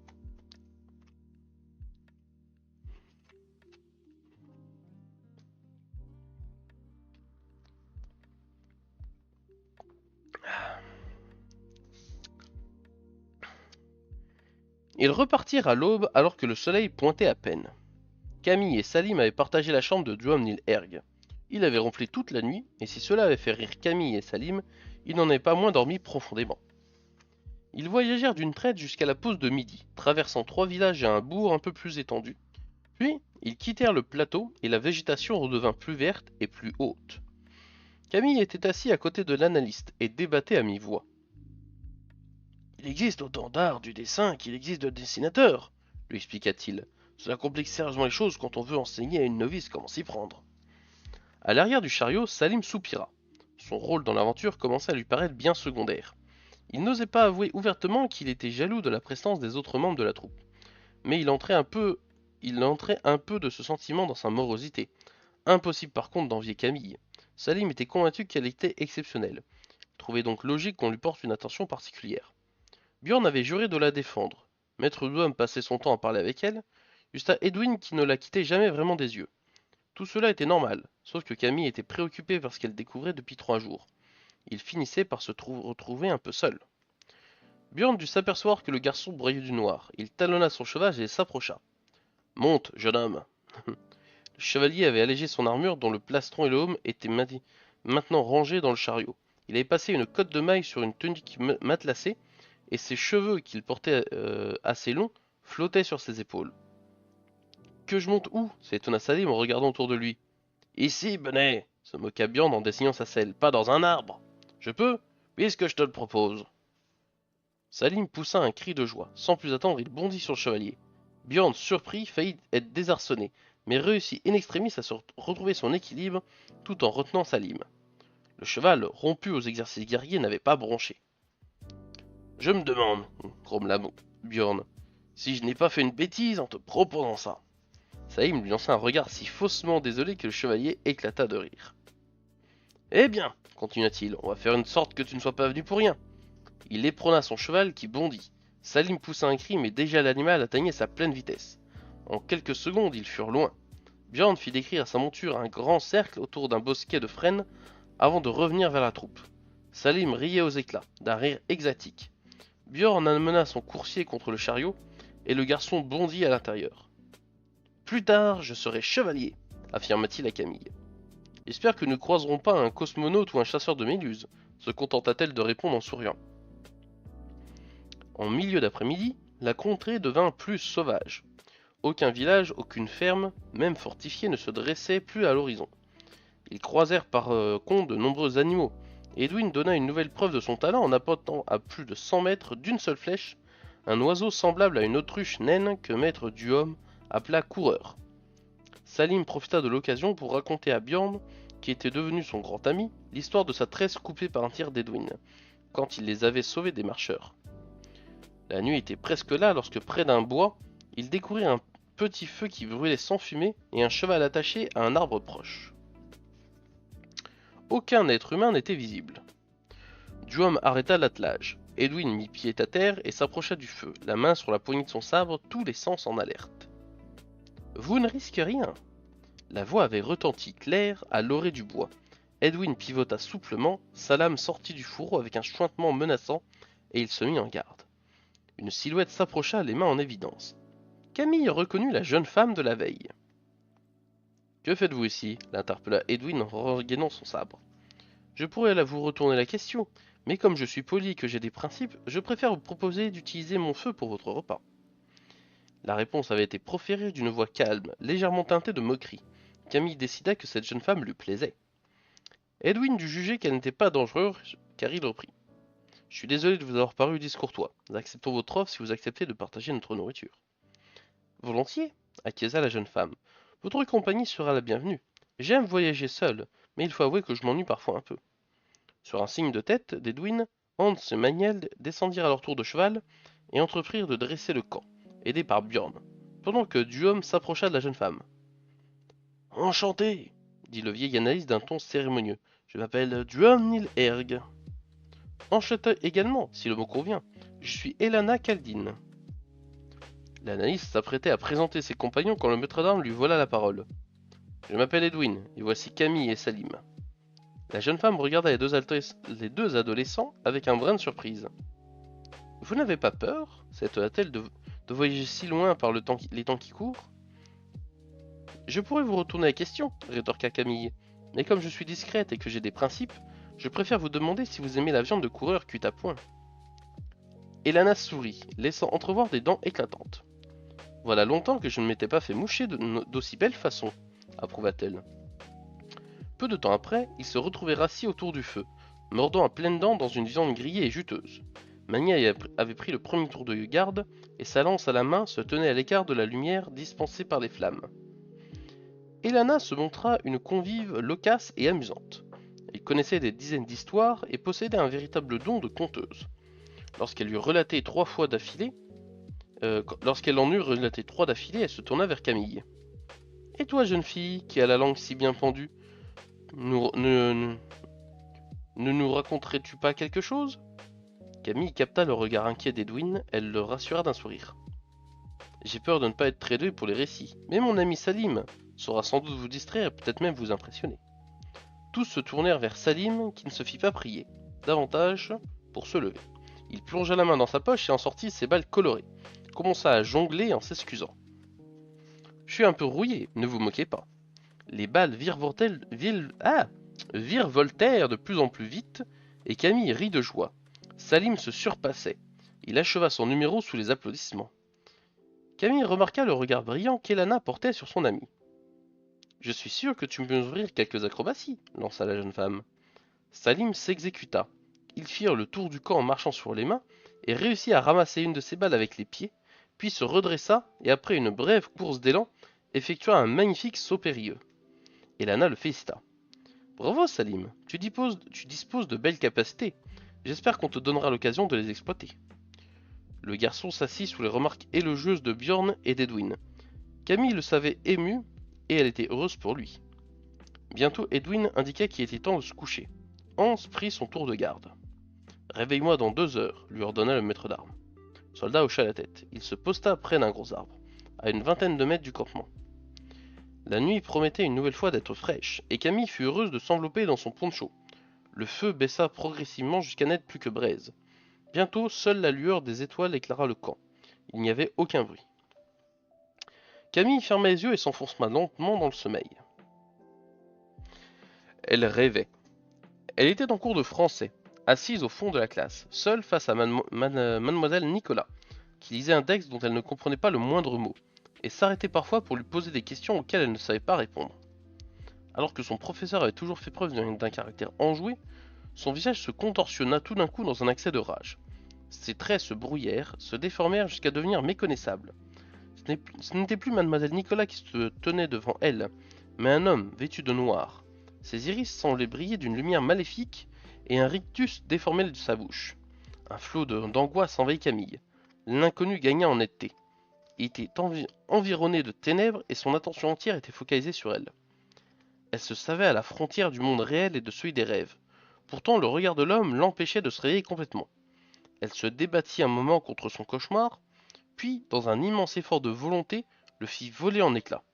Ils repartirent à l'aube alors que le soleil pointait à peine. Camille et Salim avaient partagé la chambre de Duom Nil-Erg. Il avait ronflé toute la nuit, et si cela avait fait rire Camille et Salim, ils n'en avaient pas moins dormi profondément. Ils voyagèrent d'une traite jusqu'à la pause de midi, traversant 3 villages et un bourg un peu plus étendu. Puis, ils quittèrent le plateau et la végétation redevint plus verte et plus haute. Camille était assis à côté de l'analyste et débattait à mi-voix. « Il existe autant d'art du dessin qu'il existe de dessinateurs, » lui expliqua-t-il. « Cela complique sérieusement les choses quand on veut enseigner à une novice comment s'y prendre. » À l'arrière du chariot, Salim soupira. Son rôle dans l'aventure commençait à lui paraître bien secondaire. Il n'osait pas avouer ouvertement qu'il était jaloux de la présence des autres membres de la troupe. Mais il entrait un peu de ce sentiment dans sa morosité. Impossible par contre d'envier Camille. Salim était convaincu qu'elle était exceptionnelle. Il trouvait donc logique qu'on lui porte une attention particulière. Bjorn avait juré de la défendre. Maître Duhomme passait son temps à parler avec elle, jusqu'à Edwin qui ne la quittait jamais vraiment des yeux. Tout cela était normal, sauf que Camille était préoccupée par ce qu'elle découvrait depuis 3 jours. Il finissait par se retrouver un peu seul. Bjorn dut s'apercevoir que le garçon brillait du noir. Il talonna son cheval et s'approcha. « Monte, jeune homme !» Le chevalier avait allégé son armure dont le plastron et le haume étaient maintenant rangés dans le chariot. Il avait passé une cotte de maille sur une tunique matelassée, et ses cheveux qu'il portait assez longs flottaient sur ses épaules. « Que je monte où ?» s'étonna Salim en regardant autour de lui. « Ici, Benet !» se moqua Bjorn en dessinant sa selle. « Pas dans un arbre !»« Je peux, puisque je te le propose. » Salim poussa un cri de joie. Sans plus attendre, il bondit sur le chevalier. Bjorn, surpris, faillit être désarçonné, mais réussit in extremis à se retrouver son équilibre tout en retenant Salim. Le cheval, rompu aux exercices guerriers, n'avait pas bronché. « Je me demande, grommela Bjorn, si je n'ai pas fait une bêtise en te proposant ça. » Saïm lui lança un regard si faussement désolé que le chevalier éclata de rire. Eh bien, continua-t-il, on va faire une sorte que tu ne sois pas venu pour rien. Il éperonna son cheval qui bondit. Salim poussa un cri, mais déjà l'animal atteignait sa pleine vitesse. En quelques secondes, ils furent loin. Bjorn fit décrire à sa monture un grand cercle autour d'un bosquet de frênes avant de revenir vers la troupe. Salim riait aux éclats, d'un rire extatique. Bjorn amena son coursier contre le chariot, et le garçon bondit à l'intérieur. Plus tard, je serai chevalier, affirma-t-il à Camille. J'espère que nous ne croiserons pas un cosmonaute ou un chasseur de méduses, se contenta-t-elle de répondre en souriant. En milieu d'après-midi, la contrée devint plus sauvage. Aucun village, aucune ferme, même fortifiée, ne se dressait plus à l'horizon. Ils croisèrent par contre de nombreux animaux. Edwin donna une nouvelle preuve de son talent en apportant à plus de 100 mètres d'une seule flèche un oiseau semblable à une autruche naine que maître Duhomme appela coureur. Salim profita de l'occasion pour raconter à Bjorn, qui était devenu son grand ami, l'histoire de sa tresse coupée par un tir d'Edwin, quand il les avait sauvés des marcheurs. La nuit était presque là lorsque près d'un bois, il découvrit un petit feu qui brûlait sans fumée et un cheval attaché à un arbre proche. Aucun être humain n'était visible. Duhomme arrêta l'attelage. Edwin mit pied à terre et s'approcha du feu, la main sur la poignée de son sabre, tous les sens en alerte. « Vous ne risquez rien !» La voix avait retenti clair à l'orée du bois. Edwin pivota souplement, sa lame sortit du fourreau avec un chuintement menaçant, et il se mit en garde. Une silhouette s'approcha, les mains en évidence. Camille reconnut la jeune femme de la veille. « Que faites-vous ici » l'interpella Edwin en regainant son sabre. « Je pourrais là vous retourner la question, mais comme je suis poli et que j'ai des principes, je préfère vous proposer d'utiliser mon feu pour votre repas. » La réponse avait été proférée d'une voix calme, légèrement teintée de moquerie. Camille décida que cette jeune femme lui plaisait. Edwin dut juger qu'elle n'était pas dangereuse, car il reprit. « Je suis désolé de vous avoir paru discourtois. Nous acceptons votre offre si vous acceptez de partager notre nourriture. » Volontiers, acquiesça la jeune femme. Votre compagnie sera la bienvenue. J'aime voyager seul, mais il faut avouer que je m'ennuie parfois un peu. Sur un signe de tête d'Edwin, Hans et Magnhild descendirent à leur tour de cheval et entreprirent de dresser le camp, aidés par Bjorn, pendant que Duhomme s'approcha de la jeune femme. « Enchanté, dit le vieil analyste d'un ton cérémonieux. Je m'appelle Duhomme Nilherg. Enchanté également, si le mot convient. Je suis Elana Kaldin. L'analyste s'apprêtait à présenter ses compagnons quand le maître d'armes lui vola la parole. Je m'appelle Edwin, et voici Camille et Salim. La jeune femme regarda les deux adolescents avec un brin de surprise. Vous n'avez pas peur, s'étonna-t-elle, de voyager si loin par les temps qui courent? Je pourrais vous retourner la question, rétorqua Camille, mais comme je suis discrète et que j'ai des principes, je préfère vous demander si vous aimez la viande de coureur cuite à point. Elana sourit, laissant entrevoir des dents éclatantes. Voilà longtemps que je ne m'étais pas fait moucher d'aussi belle façon, approuva-t-elle. Peu de temps après, ils se retrouvaient rassis autour du feu, mordant à pleines dents dans une viande grillée et juteuse. Mania avait pris le premier tour de garde, et sa lance à la main se tenait à l'écart de la lumière dispensée par les flammes. Elana se montra une convive loquace et amusante. Elle connaissait des dizaines d'histoires et possédait un véritable don de conteuse. Lorsqu'elle en eut relaté 3 d'affilée, elle se tourna vers Camille. « Et toi, jeune fille, qui a la langue si bien pendue, ne nous raconterais-tu pas quelque chose ?» Camille capta le regard inquiet d'Edwin, elle le rassura d'un sourire. « J'ai peur de ne pas être très doué pour les récits, mais mon ami Salim saura sans doute vous distraire et peut-être même vous impressionner. » Tous se tournèrent vers Salim, qui ne se fit pas prier, davantage pour se lever. Il plongea la main dans sa poche et en sortit ses balles colorées. Il commença à jongler en s'excusant. « Je suis un peu rouillé, ne vous moquez pas. » Les balles virevoltèrent de plus en plus vite, et Camille rit de joie. Salim se surpassait. Il acheva son numéro sous les applaudissements. Camille remarqua le regard brillant qu'Elana portait sur son ami. « Je suis sûr que tu peux m'ouvrir quelques acrobaties, » lança la jeune femme. Salim s'exécuta. Ils firent le tour du camp en marchant sur les mains, et réussit à ramasser une de ses balles avec les pieds, puis se redressa, et après une brève course d'élan, effectua un magnifique saut périlleux. Elana le félicita. « Bravo Salim, tu disposes de belles capacités. J'espère qu'on te donnera l'occasion de les exploiter. » Le garçon s'assit sous les remarques élogieuses de Bjorn et d'Edwin. Camille le savait ému, et elle était heureuse pour lui. Bientôt Edwin indiqua qu'il était temps de se coucher. Hans prit son tour de garde. Réveille-moi dans 2 heures, lui ordonna le maître d'armes. Le soldat hocha la tête. Il se posta près d'un gros arbre, à une vingtaine de mètres du campement. La nuit promettait une nouvelle fois d'être fraîche, et Camille fut heureuse de s'envelopper dans son poncho. Le feu baissa progressivement jusqu'à n'être plus que braise. Bientôt, seule la lueur des étoiles éclaira le camp. Il n'y avait aucun bruit. Camille ferma les yeux et s'enfonça lentement dans le sommeil. Elle rêvait. Elle était en cours de français, assise au fond de la classe, seule face à mademoiselle Nicolas, qui lisait un texte dont elle ne comprenait pas le moindre mot, et s'arrêtait parfois pour lui poser des questions auxquelles elle ne savait pas répondre. Alors que son professeur avait toujours fait preuve d'un caractère enjoué, son visage se contorsionna tout d'un coup dans un accès de rage. Ses traits se brouillèrent, se déformèrent jusqu'à devenir méconnaissables. Ce n'était plus mademoiselle Nicolas qui se tenait devant elle, mais un homme vêtu de noir. Ses iris semblaient briller d'une lumière maléfique, et un rictus déformait sa bouche. Un flot d'angoisse envahit Camille. L'inconnu gagna en netteté. Il était environné de ténèbres et son attention entière était focalisée sur elle. Elle se savait à la frontière du monde réel et de celui des rêves. Pourtant, le regard de l'homme l'empêchait de se réveiller complètement. Elle se débattit un moment contre son cauchemar, puis, dans un immense effort de volonté, le fit voler en éclats.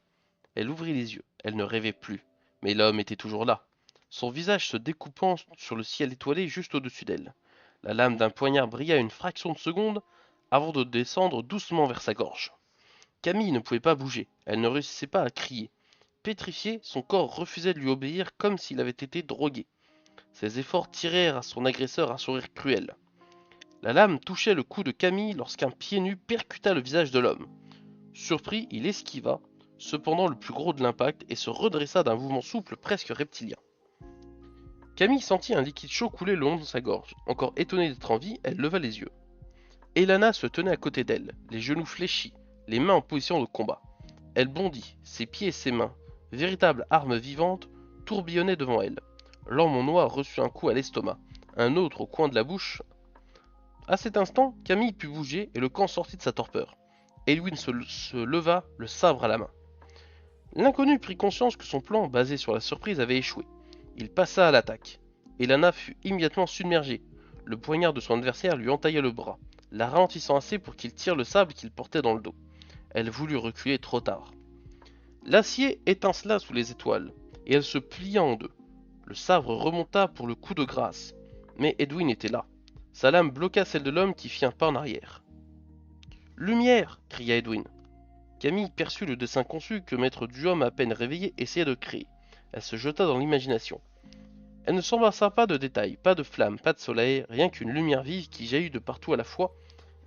Elle ouvrit les yeux. Elle ne rêvait plus. Mais l'homme était toujours là, son visage se découpant sur le ciel étoilé juste au-dessus d'elle. La lame d'un poignard brilla une fraction de seconde avant de descendre doucement vers sa gorge. Camille ne pouvait pas bouger, elle ne réussissait pas à crier. Pétrifié, son corps refusait de lui obéir comme s'il avait été drogué. Ses efforts tirèrent à son agresseur un sourire cruel. La lame touchait le cou de Camille lorsqu'un pied nu percuta le visage de l'homme. Surpris, il esquiva, cependant le plus gros de l'impact, et se redressa d'un mouvement souple presque reptilien. Camille sentit un liquide chaud couler le long de sa gorge. Encore étonnée d'être en vie, elle leva les yeux. Elana se tenait à côté d'elle, les genoux fléchis, les mains en position de combat. Elle bondit, ses pieds et ses mains, véritable arme vivante, tourbillonnaient devant elle. L'homme en noir reçut un coup à l'estomac, un autre au coin de la bouche. À cet instant, Camille put bouger et le camp sortit de sa torpeur. Edwin se leva, le sabre à la main. L'inconnu prit conscience que son plan, basé sur la surprise, avait échoué. Il passa à l'attaque. Elana fut immédiatement submergée. Le poignard de son adversaire lui entailla le bras, la ralentissant assez pour qu'il tire le sabre qu'il portait dans le dos. Elle voulut reculer trop tard. L'acier étincela sous les étoiles, et elle se plia en deux. Le sabre remonta pour le coup de grâce, mais Edwin était là. Sa lame bloqua celle de l'homme qui fit un pas en arrière. « Lumière !» cria Edwin. Camille perçut le dessin conçu que maître Duhomme à peine réveillé essayait de créer. Elle se jeta dans l'imagination. Elle ne s'embarrassa pas de détails, pas de flammes, pas de soleil, rien qu'une lumière vive qui jaillit de partout à la fois,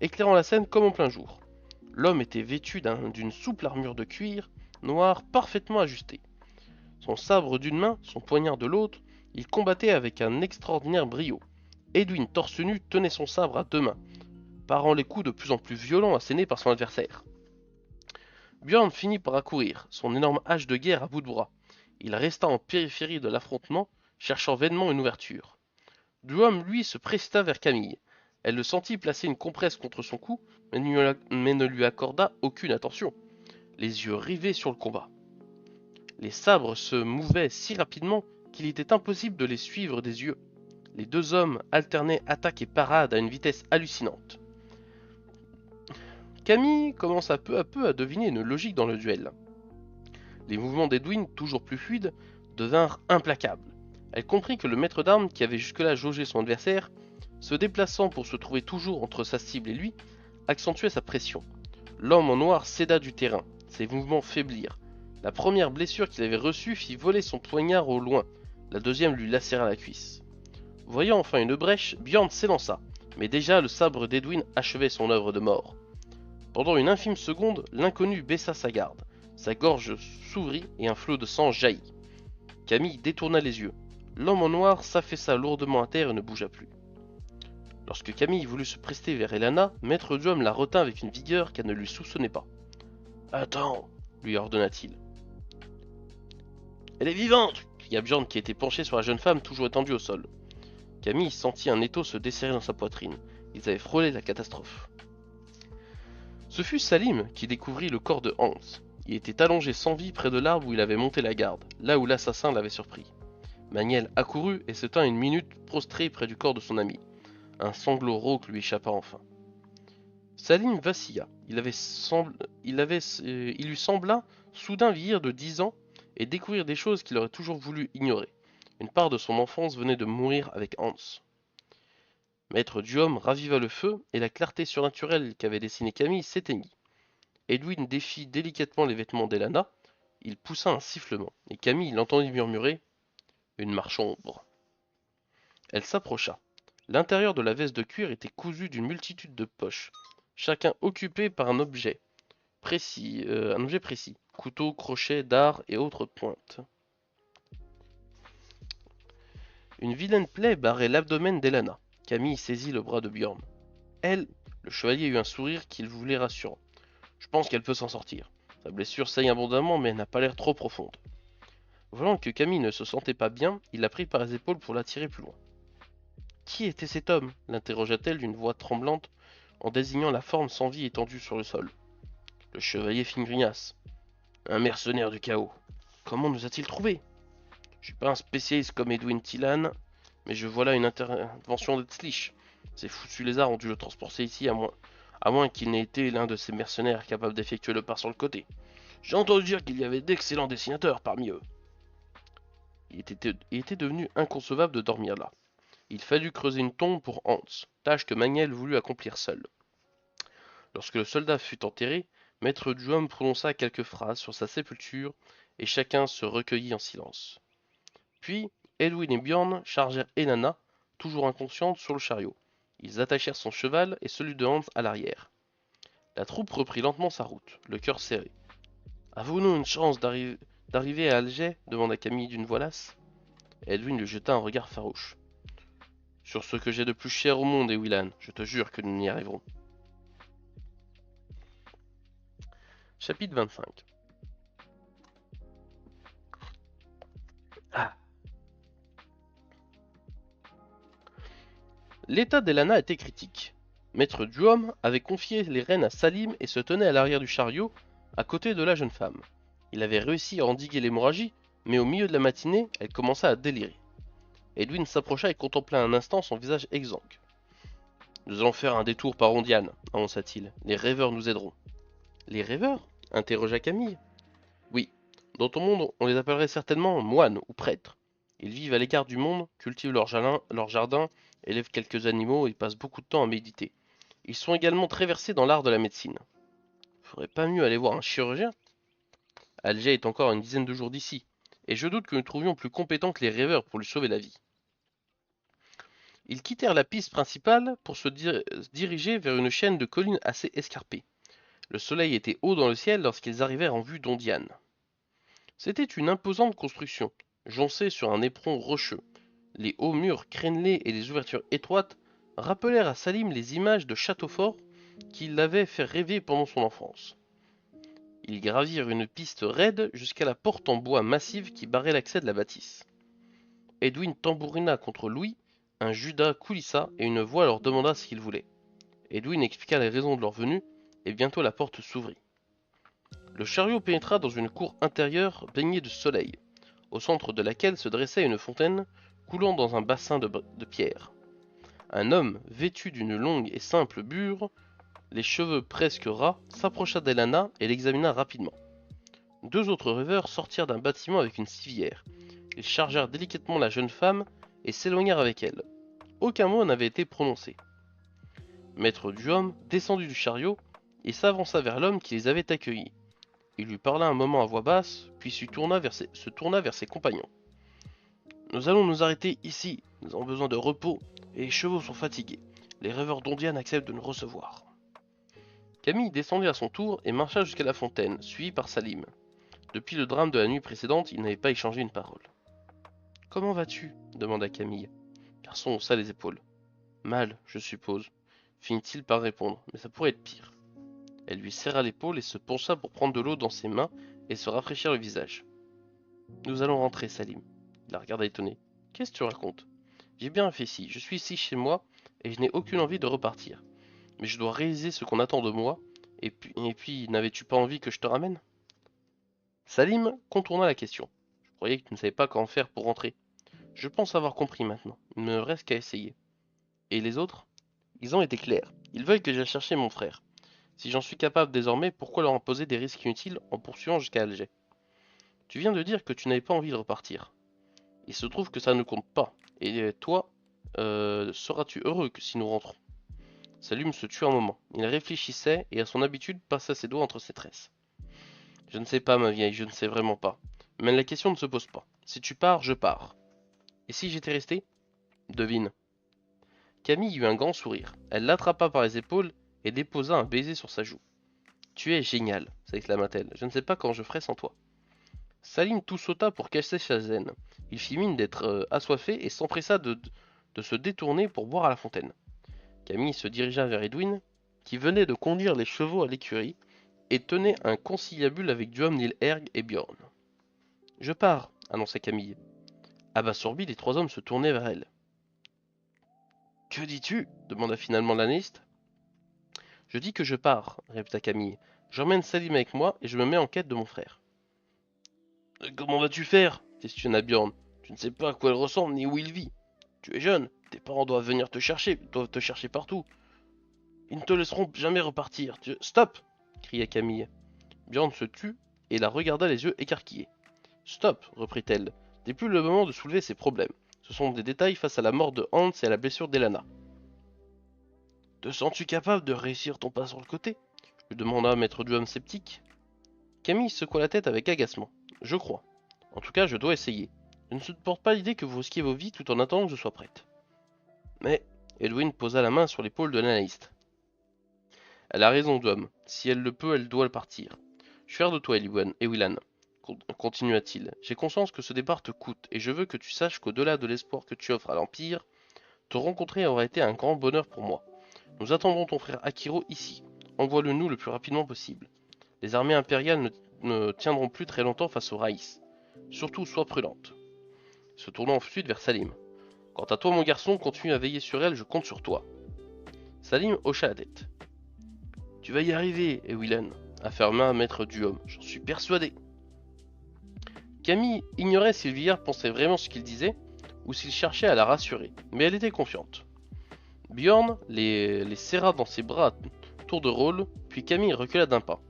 éclairant la scène comme en plein jour. L'homme était vêtu d'une souple armure de cuir, noire, parfaitement ajustée. Son sabre d'une main, son poignard de l'autre, il combattait avec un extraordinaire brio. Edwin, torse nu, tenait son sabre à 2 mains, parant les coups de plus en plus violents assénés par son adversaire. Björn finit par accourir, son énorme hache de guerre à bout de bras. Il resta en périphérie de l'affrontement, cherchant vainement une ouverture. Duhomme, lui, se précipita vers Camille. Elle le sentit placer une compresse contre son cou, mais ne lui accorda aucune attention, les yeux rivés sur le combat. Les sabres se mouvaient si rapidement qu'il était impossible de les suivre des yeux. Les 2 hommes alternaient attaque et parade à une vitesse hallucinante. Camille commença peu à peu à deviner une logique dans le duel. Les mouvements d'Edwin, toujours plus fluides, devinrent implacables. Elle comprit que le maître d'armes, qui avait jusque-là jaugé son adversaire, se déplaçant pour se trouver toujours entre sa cible et lui, accentuait sa pression. L'homme en noir céda du terrain, ses mouvements faiblirent. La première blessure qu'il avait reçue fit voler son poignard au loin, la deuxième lui lacéra la cuisse. Voyant enfin une brèche, Björn s'élança, mais déjà le sabre d'Edwin achevait son œuvre de mort. Pendant une infime seconde, l'inconnu baissa sa garde. Sa gorge s'ouvrit et un flot de sang jaillit. Camille détourna les yeux. L'homme en noir s'affaissa lourdement à terre et ne bougea plus. Lorsque Camille voulut se prester vers Elana, maître Duhomme la retint avec une vigueur qu'elle ne lui soupçonnait pas. « Attends !» lui ordonna-t-il. « Elle est vivante !» cria Björn qui était penché sur la jeune femme toujours étendue au sol. Camille sentit un étau se desserrer dans sa poitrine. Ils avaient frôlé la catastrophe. Ce fut Salim qui découvrit le corps de Hans. Il était allongé sans vie près de l'arbre où il avait monté la garde, là où l'assassin l'avait surpris. Maniel accourut et se tint une minute prostré près du corps de son ami. Un sanglot rauque lui échappa enfin. Salim vacilla. Il lui sembla soudain vieillir de 10 ans et découvrir des choses qu'il aurait toujours voulu ignorer. Une part de son enfance venait de mourir avec Hans. Maître Duhomme raviva le feu et la clarté surnaturelle qu'avait dessinée Camille s'éteignit. Edwin défit délicatement les vêtements d'Elana. Il poussa un sifflement, et Camille l'entendit murmurer « Une marche ombre ». Elle s'approcha. L'intérieur de la veste de cuir était cousu d'une multitude de poches, chacun occupé par un objet précis, couteau, crochet, dard et autres pointes. Une vilaine plaie barrait l'abdomen d'Elana. Camille saisit le bras de Bjorn. Elle, le chevalier eut un sourire qu'il voulait rassurant. Je pense qu'elle peut s'en sortir. Sa blessure saigne abondamment, mais elle n'a pas l'air trop profonde. Voyant que Camille ne se sentait pas bien, il la prit par les épaules pour la tirer plus loin. Qui était cet homme l'interrogea-t-elle d'une voix tremblante en désignant la forme sans vie étendue sur le sol. Le chevalier fit une grimace. Un mercenaire du chaos. Comment nous a-t-il trouvés? Je suis pas un spécialiste comme Edwin Tillan, mais je vois là une intervention d'Etzlich. Ces foutus lézards ont dû le transporter ici à moins qu'il n'ait été l'un de ces mercenaires capables d'effectuer le pas sur le côté. J'ai entendu dire qu'il y avait d'excellents dessinateurs parmi eux. Il était devenu inconcevable de dormir là. Il fallut creuser une tombe pour Hans, tâche que Maniel voulut accomplir seul. Lorsque le soldat fut enterré, Maître Duhomme prononça quelques phrases sur sa sépulture, et chacun se recueillit en silence. Puis, Edwin et Bjorn chargèrent Elana, toujours inconsciente, sur le chariot. Ils attachèrent son cheval et celui de Hans à l'arrière. La troupe reprit lentement sa route, le cœur serré. Avons-nous une chance d'arriver à Alger demanda Camille d'une voix lasse. Edwin lui jeta un regard farouche. Sur ce que j'ai de plus cher au monde, Ewilan, je te jure que nous y arriverons. Chapitre 25. Ah. L'état d'Elana était critique. Maître Duhomme avait confié les rênes à Salim et se tenait à l'arrière du chariot, à côté de la jeune femme. Il avait réussi à endiguer l'hémorragie, mais au milieu de la matinée, elle commença à délirer. Edwin s'approcha et contempla un instant son visage exsangue. Nous allons faire un détour par Ondiane, annonça-t-il. Les rêveurs nous aideront. Les rêveurs interrogea Camille. Oui, dans ton monde, on les appellerait certainement moines ou prêtres. Ils vivent à l'écart du monde, cultivent leur jardin, élèvent quelques animaux et passent beaucoup de temps à méditer. Ils sont également très versés dans l'art de la médecine. Faudrait pas mieux aller voir un chirurgien? Alger est encore à une dizaine de jours d'ici, et je doute que nous trouvions plus compétents que les rêveurs pour lui sauver la vie. Ils quittèrent la piste principale pour se diriger vers une chaîne de collines assez escarpées. Le soleil était haut dans le ciel lorsqu'ils arrivèrent en vue d'Ondiane. C'était une imposante construction, joncée sur un éperon rocheux. Les hauts murs crénelés et les ouvertures étroites rappelèrent à Salim les images de châteaux forts qui l'avaient fait rêver pendant son enfance. Ils gravirent une piste raide jusqu'à la porte en bois massive qui barrait l'accès de la bâtisse. Edwin tambourina contre Louis, un Judas coulissa et une voix leur demanda ce qu'ils voulaient. Edwin expliqua les raisons de leur venue, et bientôt la porte s'ouvrit. Le chariot pénétra dans une cour intérieure baignée de soleil, au centre de laquelle se dressait une fontaine coulant dans un bassin de pierre. Un homme, vêtu d'une longue et simple bure, les cheveux presque ras, s'approcha d'Elana et l'examina rapidement. Deux autres rêveurs sortirent d'un bâtiment avec une civière. Ils chargèrent délicatement la jeune femme et s'éloignèrent avec elle. Aucun mot n'avait été prononcé. Maître Duhomme descendit du chariot et s'avança vers l'homme qui les avait accueillis. Il lui parla un moment à voix basse, puis se tourna vers ses compagnons. Nous allons nous arrêter ici, nous avons besoin de repos, et les chevaux sont fatigués. Les rêveurs d'Ondiane acceptent de nous recevoir. Camille descendit à son tour et marcha jusqu'à la fontaine, suivi par Salim. Depuis le drame de la nuit précédente, il n'avait pas échangé une parole. « Comment vas-tu » demanda Camille. Garçon haussa les épaules. « Mal, je suppose », finit-il par répondre, mais ça pourrait être pire. Elle lui serra l'épaule et se pencha pour prendre de l'eau dans ses mains et se rafraîchir le visage. « Nous allons rentrer, Salim. » Il la regarda étonné. « Qu'est-ce que tu racontes? J'ai bien réfléchi, je suis ici chez moi et je n'ai aucune envie de repartir. Mais je dois réaliser ce qu'on attend de moi, et puis n'avais-tu pas envie que je te ramène ?» Salim contourna la question. Je croyais que tu ne savais pas comment faire pour rentrer. Je pense avoir compris maintenant. Il ne me reste qu'à essayer. Et les autres? Ils ont été clairs. Ils veulent que j'aille chercher mon frère. Si j'en suis capable désormais, pourquoi leur imposer des risques inutiles en poursuivant jusqu'à Alger? Tu viens de dire que tu n'avais pas envie de repartir. Il se trouve que ça ne compte pas. Et toi, seras-tu heureux que si nous rentrons? Salim se tut un moment. Il réfléchissait et à son habitude passa ses doigts entre ses tresses. Je ne sais pas, ma vieille, je ne sais vraiment pas. Mais la question ne se pose pas. Si tu pars, je pars. Et si j'étais resté? Devine. Camille eut un grand sourire. Elle l'attrapa par les épaules et déposa un baiser sur sa joue. Tu es génial, s'exclama-t-elle. Je ne sais pas comment je ferais sans toi. Salim tout sauta pour cacher sa gêne. Il fit mine d'être assoiffé et s'empressa de se détourner pour boire à la fontaine. Camille se dirigea vers Edwin, qui venait de conduire les chevaux à l'écurie, et tenait un conciliabule avec Duham, Nilherg et Bjorn. Je pars, annonça Camille. Abasourdi, les trois hommes se tournaient vers elle. Que dis-tu? Demanda finalement l'analyste. Je dis que je pars, répéta Camille. J'emmène Salim avec moi et je me mets en quête de mon frère. Comment vas-tu faire? Questionna Bjorn. Tu ne sais pas à quoi il ressemble ni où il vit. Tu es jeune, tes parents doivent venir te chercher, doivent te chercher partout. Ils ne te laisseront jamais repartir. Stop! Cria Camille. Bjorn se tut et la regarda les yeux écarquillés. Stop, reprit-elle. N'est plus le moment de soulever ces problèmes. Ce sont des détails face à la mort de Hans et à la blessure d'Elana. Te sens-tu capable de réussir ton pas sur le côté? Lui demanda maître Duham sceptique. Camille secoua la tête avec agacement. Je crois. En tout cas, je dois essayer. Je ne supporte pas l'idée que vous risquiez vos vies tout en attendant que je sois prête. Mais, Edwin posa la main sur l'épaule de l'analyste. Elle a raison, Duham. Si elle le peut, elle doit partir. Je suis fier de toi, Ewilan, continua-t-il. J'ai conscience que ce départ te coûte, et je veux que tu saches qu'au-delà de l'espoir que tu offres à l'Empire, te rencontrer aura été un grand bonheur pour moi. Nous attendons ton frère Akiro ici. Envoie-le-nous le plus rapidement possible. Les armées impériales ne tiendront plus très longtemps face au Raïs. Surtout, sois prudente. Se tournant ensuite vers Salim. Quant à toi, mon garçon, continue à veiller sur elle, je compte sur toi. Salim hocha la tête. Tu vas y arriver, Ewilan, affirma maître Duham. J'en suis persuadé. Camille ignorait si le vieillard pensait vraiment ce qu'il disait, ou s'il cherchait à la rassurer, mais elle était confiante. Bjorn les serra dans ses bras à tour de rôle, puis Camille recula d'un pas.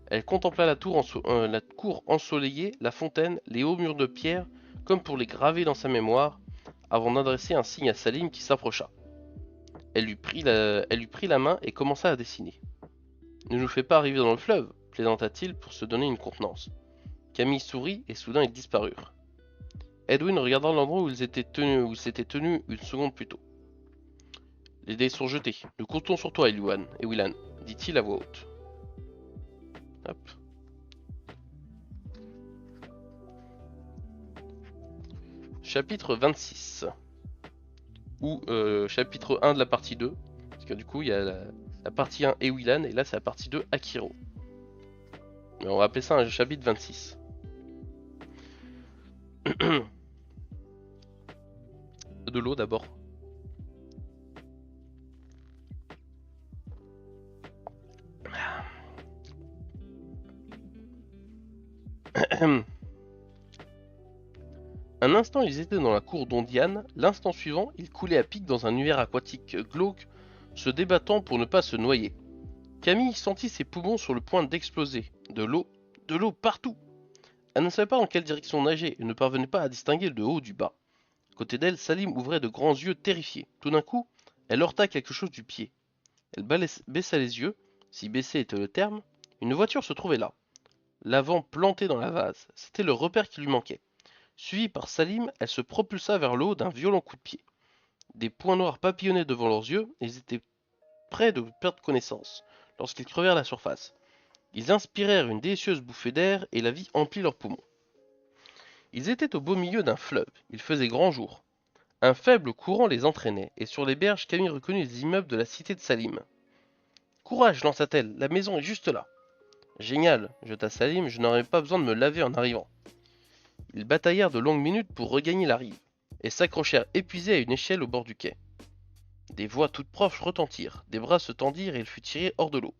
Elle contempla la cour ensoleillée, la fontaine, les hauts murs de pierre, comme pour les graver dans sa mémoire, avant d'adresser un signe à Salim qui s'approcha. Elle lui prit la main et commença à dessiner. Ne nous fais pas arriver dans le fleuve, plaisanta-t-il pour se donner une contenance. Camille sourit et soudain ils disparurent. Edwin regarda l'endroit où ils s'étaient tenus une seconde plus tôt. Les dés sont jetés. Nous comptons sur toi, Ewilan, dit-il à voix haute. Hop. Chapitre 26. Ou chapitre 1 de la partie 2. Parce que du coup, il y a la partie 1 Ewilan et là, c'est la partie 2 Akiro. Mais on va appeler ça un chapitre 26. De l'eau d'abord. Un instant ils étaient dans la cour d'Ondiane, l'instant suivant ils coulaient à pic dans un univers aquatique glauque, se débattant pour ne pas se noyer. Camille sentit ses poumons sur le point d'exploser. De l'eau partout. Elle ne savait pas en quelle direction nager et ne parvenait pas à distinguer le haut du bas. À côté d'elle, Salim ouvrait de grands yeux terrifiés. Tout d'un coup, elle heurta quelque chose du pied. Elle baissa les yeux, si baisser était le terme. Une voiture se trouvait là, l'avant planté dans la vase. C'était le repère qui lui manquait. Suivie par Salim, elle se propulsa vers le haut d'un violent coup de pied. Des points noirs papillonnaient devant leurs yeux et ils étaient près de perdre connaissance lorsqu'ils crevèrent la surface. Ils inspirèrent une délicieuse bouffée d'air et la vie emplit leurs poumons. Ils étaient au beau milieu d'un fleuve. Il faisait grand jour. Un faible courant les entraînait, et sur les berges, Camille reconnut les immeubles de la cité de Salim. Courage, lança-t-elle, la maison est juste là. Génial, jeta Salim, je n'aurais pas besoin de me laver en arrivant. Ils bataillèrent de longues minutes pour regagner la rive, et s'accrochèrent épuisés à une échelle au bord du quai. Des voix toutes proches retentirent, des bras se tendirent et il fut tiré hors de l'eau.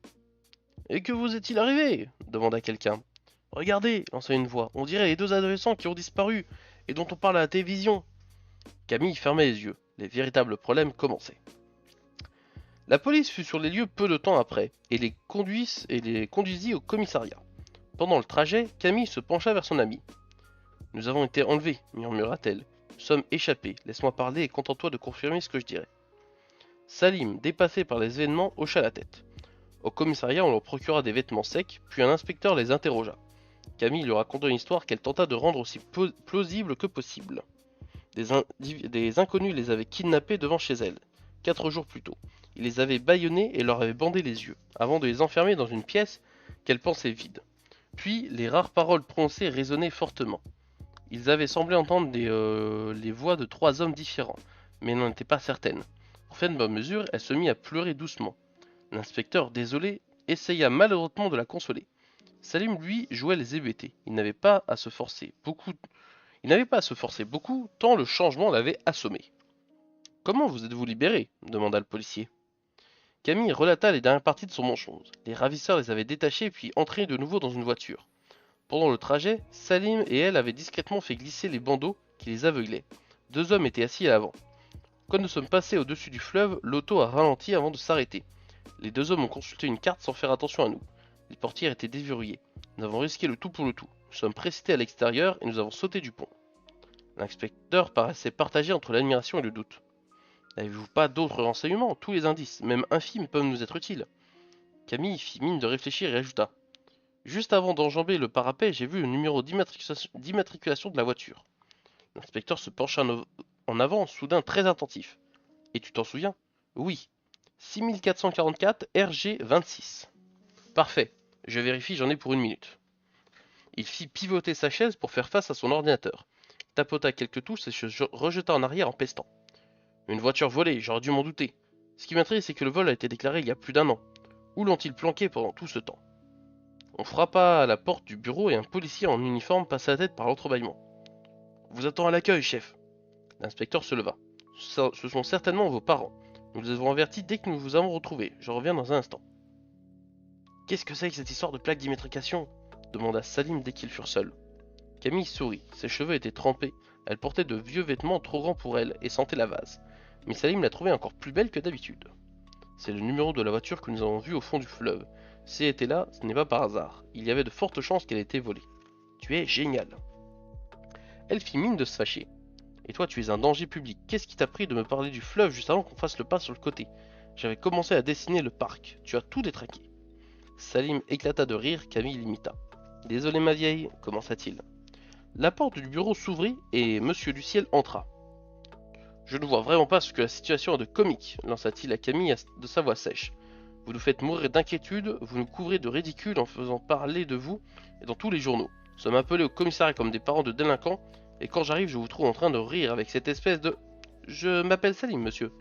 Et que vous est-il arrivé demanda quelqu'un. Regardez, lança une voix. On dirait les deux adolescents qui ont disparu et dont on parle à la télévision. Camille fermait les yeux. Les véritables problèmes commençaient. La police fut sur les lieux peu de temps après et les conduisit au commissariat. Pendant le trajet, Camille se pencha vers son amie. Nous avons été enlevés, murmura-t-elle. Nous sommes échappés. Laisse-moi parler et contente-toi de confirmer ce que je dirais. Salim, dépassé par les événements, hocha la tête. Au commissariat, on leur procura des vêtements secs, puis un inspecteur les interrogea. Camille lui raconta une histoire qu'elle tenta de rendre aussi plausible que possible. Des inconnus les avaient kidnappés devant chez elle, 4 jours plus tôt. Ils les avaient bâillonnés et leur avaient bandé les yeux, avant de les enfermer dans une pièce qu'elle pensait vide. Puis, les rares paroles prononcées résonnaient fortement. Ils avaient semblé entendre les voix de 3 hommes différents, mais n'en étaient pas certaines. Pour faire une bonne mesure, elle se mit à pleurer doucement. L'inspecteur, désolé, essaya maladroitement de la consoler. Salim, lui, jouait les hébétés. Il n'avait pas à se forcer beaucoup, tant le changement l'avait assommé. Comment vous êtes-vous libéré demanda le policier. Camille relata les dernières parties de son mensonge. Les ravisseurs les avaient détachés puis entrés de nouveau dans une voiture. Pendant le trajet, Salim et elle avaient discrètement fait glisser les bandeaux qui les aveuglaient. 2 hommes étaient assis à l'avant. Quand nous sommes passés au-dessus du fleuve, l'auto a ralenti avant de s'arrêter. Les 2 hommes ont consulté une carte sans faire attention à nous. Les portières étaient déverrouillées. Nous avons risqué le tout pour le tout. Nous sommes précipités à l'extérieur et nous avons sauté du pont. L'inspecteur paraissait partagé entre l'admiration et le doute. N'avez-vous pas d'autres renseignements? Tous les indices, même infimes, peuvent nous être utiles. Camille fit mine de réfléchir et ajouta. Juste avant d'enjamber le parapet, j'ai vu le numéro d'immatriculation de la voiture. L'inspecteur se pencha en avant, soudain très attentif. Et tu t'en souviens? Oui. 6444 RG26. Parfait. Je vérifie, j'en ai pour 1 minute. Il fit pivoter sa chaise pour faire face à son ordinateur. Il tapota quelques touches et se rejeta en arrière en pestant. Une voiture volée, j'aurais dû m'en douter. Ce qui m'intrigue, c'est que le vol a été déclaré il y a plus d'1 an. Où l'ont-ils planqué pendant tout ce temps? On frappa à la porte du bureau et un policier en uniforme passa la tête par l'entrebâillement. Vous attend à l'accueil, chef. L'inspecteur se leva. Ce sont certainement vos parents. Nous les avons avertis dès que nous vous avons retrouvés. Je reviens dans un instant. Qu'est-ce que c'est que cette histoire de plaque d'immatriculation demanda Salim dès qu'ils furent seuls. Camille sourit. Ses cheveux étaient trempés. Elle portait de vieux vêtements trop grands pour elle et sentait la vase. Mais Salim la trouvait encore plus belle que d'habitude. C'est le numéro de la voiture que nous avons vue au fond du fleuve. Si elle était là, ce n'est pas par hasard. Il y avait de fortes chances qu'elle ait été volée. Tu es génial. Elle fit mine de se fâcher. Et toi, tu es un danger public. Qu'est-ce qui t'a pris de me parler du fleuve juste avant qu'on fasse le pas sur le côté? J'avais commencé à dessiner le parc. Tu as tout détraqué. Salim éclata de rire, Camille l'imita. Désolé ma vieille, commença-t-il. La porte du bureau s'ouvrit et Monsieur du Ciel entra. Je ne vois vraiment pas ce que la situation a de comique, lança-t-il à Camille de sa voix sèche. Vous nous faites mourir d'inquiétude, vous nous couvrez de ridicule en faisant parler de vous et dans tous les journaux. Nous sommes appelés au commissariat comme des parents de délinquants, et quand j'arrive, je vous trouve en train de rire avec cette espèce de... Je m'appelle Salim, monsieur.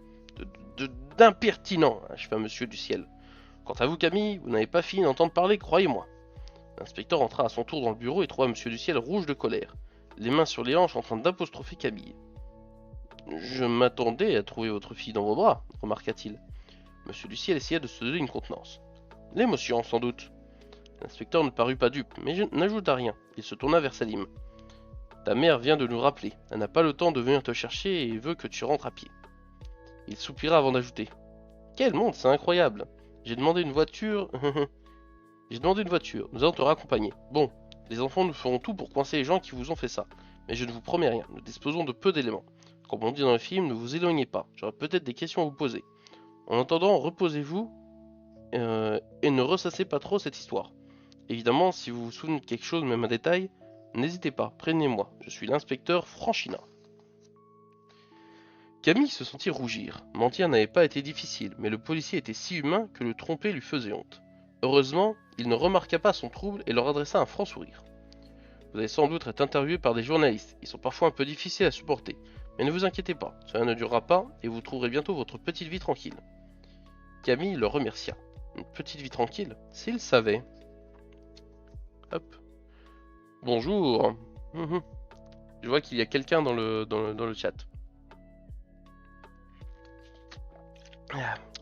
D'impertinent, acheva Monsieur du Ciel. Quant à vous, Camille, vous n'avez pas fini d'entendre parler, croyez-moi. L'inspecteur entra à son tour dans le bureau et trouva Monsieur du Ciel rouge de colère, les mains sur les hanches en train d'apostropher Camille. Je m'attendais à trouver votre fille dans vos bras, remarqua-t-il. Monsieur du Ciel essaya de se donner une contenance. L'émotion, sans doute. L'inspecteur ne parut pas dupe, mais n'ajouta rien. Il se tourna vers Salim. Ta mère vient de nous rappeler. Elle n'a pas le temps de venir te chercher et veut que tu rentres à pied. Il soupira avant d'ajouter. Quel monde, c'est incroyable. J'ai demandé une voiture. Nous allons te raccompagner. Bon, les enfants, nous ferons tout pour coincer les gens qui vous ont fait ça. Mais je ne vous promets rien. Nous disposons de peu d'éléments. Comme on dit dans le film, ne vous éloignez pas. J'aurai peut-être des questions à vous poser. En attendant, reposez-vous et ne ressassez pas trop cette histoire. Évidemment, si vous vous souvenez de quelque chose, même un détail, n'hésitez pas, prévenez-moi. Je suis l'inspecteur Franchina. Camille se sentit rougir. Mentir n'avait pas été difficile, mais le policier était si humain que le tromper lui faisait honte. Heureusement, il ne remarqua pas son trouble et leur adressa un franc sourire. Vous allez sans doute être interviewé par des journalistes. Ils sont parfois un peu difficiles à supporter. Mais ne vous inquiétez pas, cela ne durera pas et vous trouverez bientôt votre petite vie tranquille. Camille le remercia. Une petite vie tranquille, s'il savait. Hop. Bonjour. Je vois qu'il y a quelqu'un dans le chat.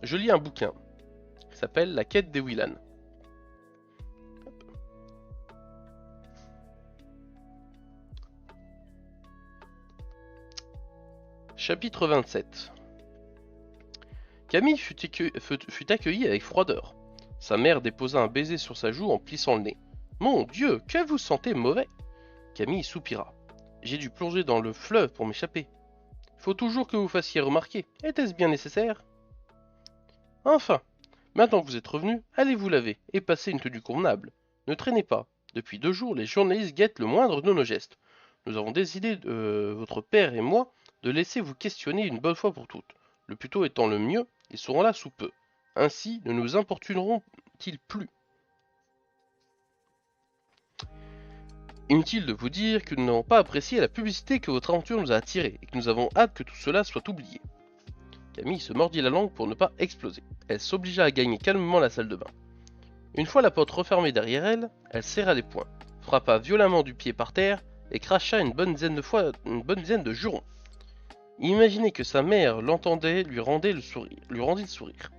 Je lis un bouquin qui s'appelle La quête des Willan. Chapitre 27. Camille fut accueillie avec froideur. Sa mère déposa un baiser sur sa joue en plissant le nez. « Mon Dieu, que vous sentez mauvais !» Camille soupira. « J'ai dû plonger dans le fleuve pour m'échapper. Faut toujours que vous fassiez remarquer. Était-ce bien nécessaire ? Enfin, maintenant que vous êtes revenu, allez vous laver et passez une tenue convenable. Ne traînez pas. Depuis 2 jours, les journalistes guettent le moindre de nos gestes. Nous avons décidé, votre père et moi, de laisser vous questionner une bonne fois pour toutes. Le plus tôt étant le mieux, ils seront là sous peu. Ainsi, ne nous importuneront-ils plus. Inutile de vous dire que nous n'avons pas apprécié la publicité que votre aventure nous a attirée et que nous avons hâte que tout cela soit oublié. Camille se mordit la langue pour ne pas exploser. Elle s'obligea à gagner calmement la salle de bain. Une fois la porte refermée derrière elle, elle serra les poings, frappa violemment du pied par terre et cracha une bonne dizaine de jurons. Imaginer que sa mère l'entendait lui rendit le sourire.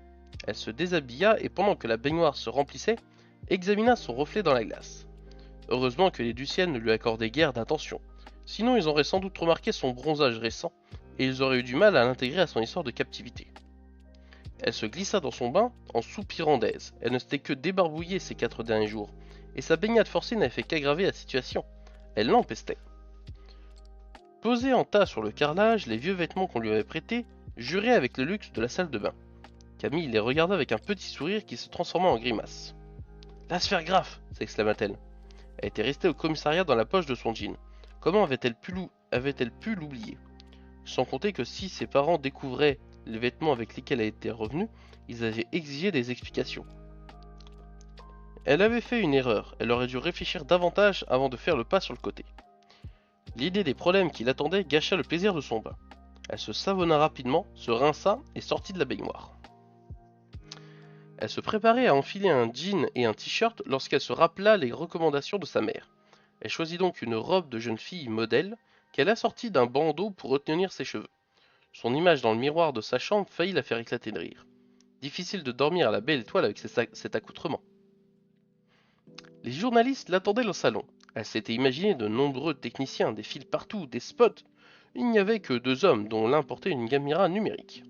Elle se déshabilla et pendant que la baignoire se remplissait, examina son reflet dans la glace. Heureusement que les Duciel ne lui accordaient guère d'attention, sinon ils auraient sans doute remarqué son bronzage récent et ils auraient eu du mal à l'intégrer à son histoire de captivité. Elle se glissa dans son bain en soupirant d'aise. Elle ne s'était que débarbouillée ces 4 derniers jours, et sa baignade forcée n'avait fait qu'aggraver la situation. Elle l'empestait. Posés en tas sur le carrelage, les vieux vêtements qu'on lui avait prêtés juraient avec le luxe de la salle de bain. Camille les regarda avec un petit sourire qui se transforma en grimace. « La sphère graphe !» s'exclama-t-elle. Elle était restée au commissariat dans la poche de son jean. Comment avait-elle pu l'oublier? Sans compter que si ses parents découvraient les vêtements avec lesquels elle était revenue, ils avaient exigé des explications. Elle avait fait une erreur, elle aurait dû réfléchir davantage avant de faire le pas sur le côté. L'idée des problèmes qui l'attendaient gâcha le plaisir de son bain. Elle se savonna rapidement, se rinça et sortit de la baignoire. Elle se préparait à enfiler un jean et un t-shirt lorsqu'elle se rappela les recommandations de sa mère. Elle choisit donc une robe de jeune fille modèle qu'elle assortit d'un bandeau pour retenir ses cheveux. Son image dans le miroir de sa chambre faillit la faire éclater de rire. Difficile de dormir à la belle étoile avec cet accoutrement. Les journalistes l'attendaient au salon. Elle s'était imaginé de nombreux techniciens, des fils partout, des spots. Il n'y avait que 2 hommes, dont l'un portait une caméra numérique.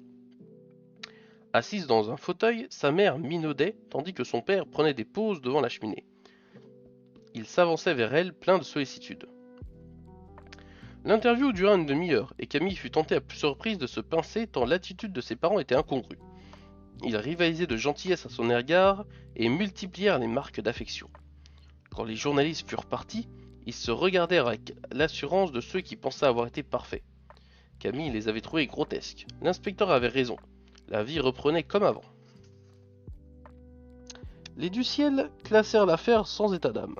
Assise dans un fauteuil, sa mère minaudait, tandis que son père prenait des pauses devant la cheminée. Il s'avançait vers elle, plein de sollicitude. L'interview dura une demi-heure, et Camille fut tentée à plusieurs reprises de se pincer tant l'attitude de ses parents était incongrue. Ils rivalisaient de gentillesse à son égard et multiplièrent les marques d'affection. Quand les journalistes furent partis, ils se regardèrent avec l'assurance de ceux qui pensaient avoir été parfaits. Camille les avait trouvés grotesques. L'inspecteur avait raison. La vie reprenait comme avant. Les Duciel classèrent l'affaire sans état d'âme.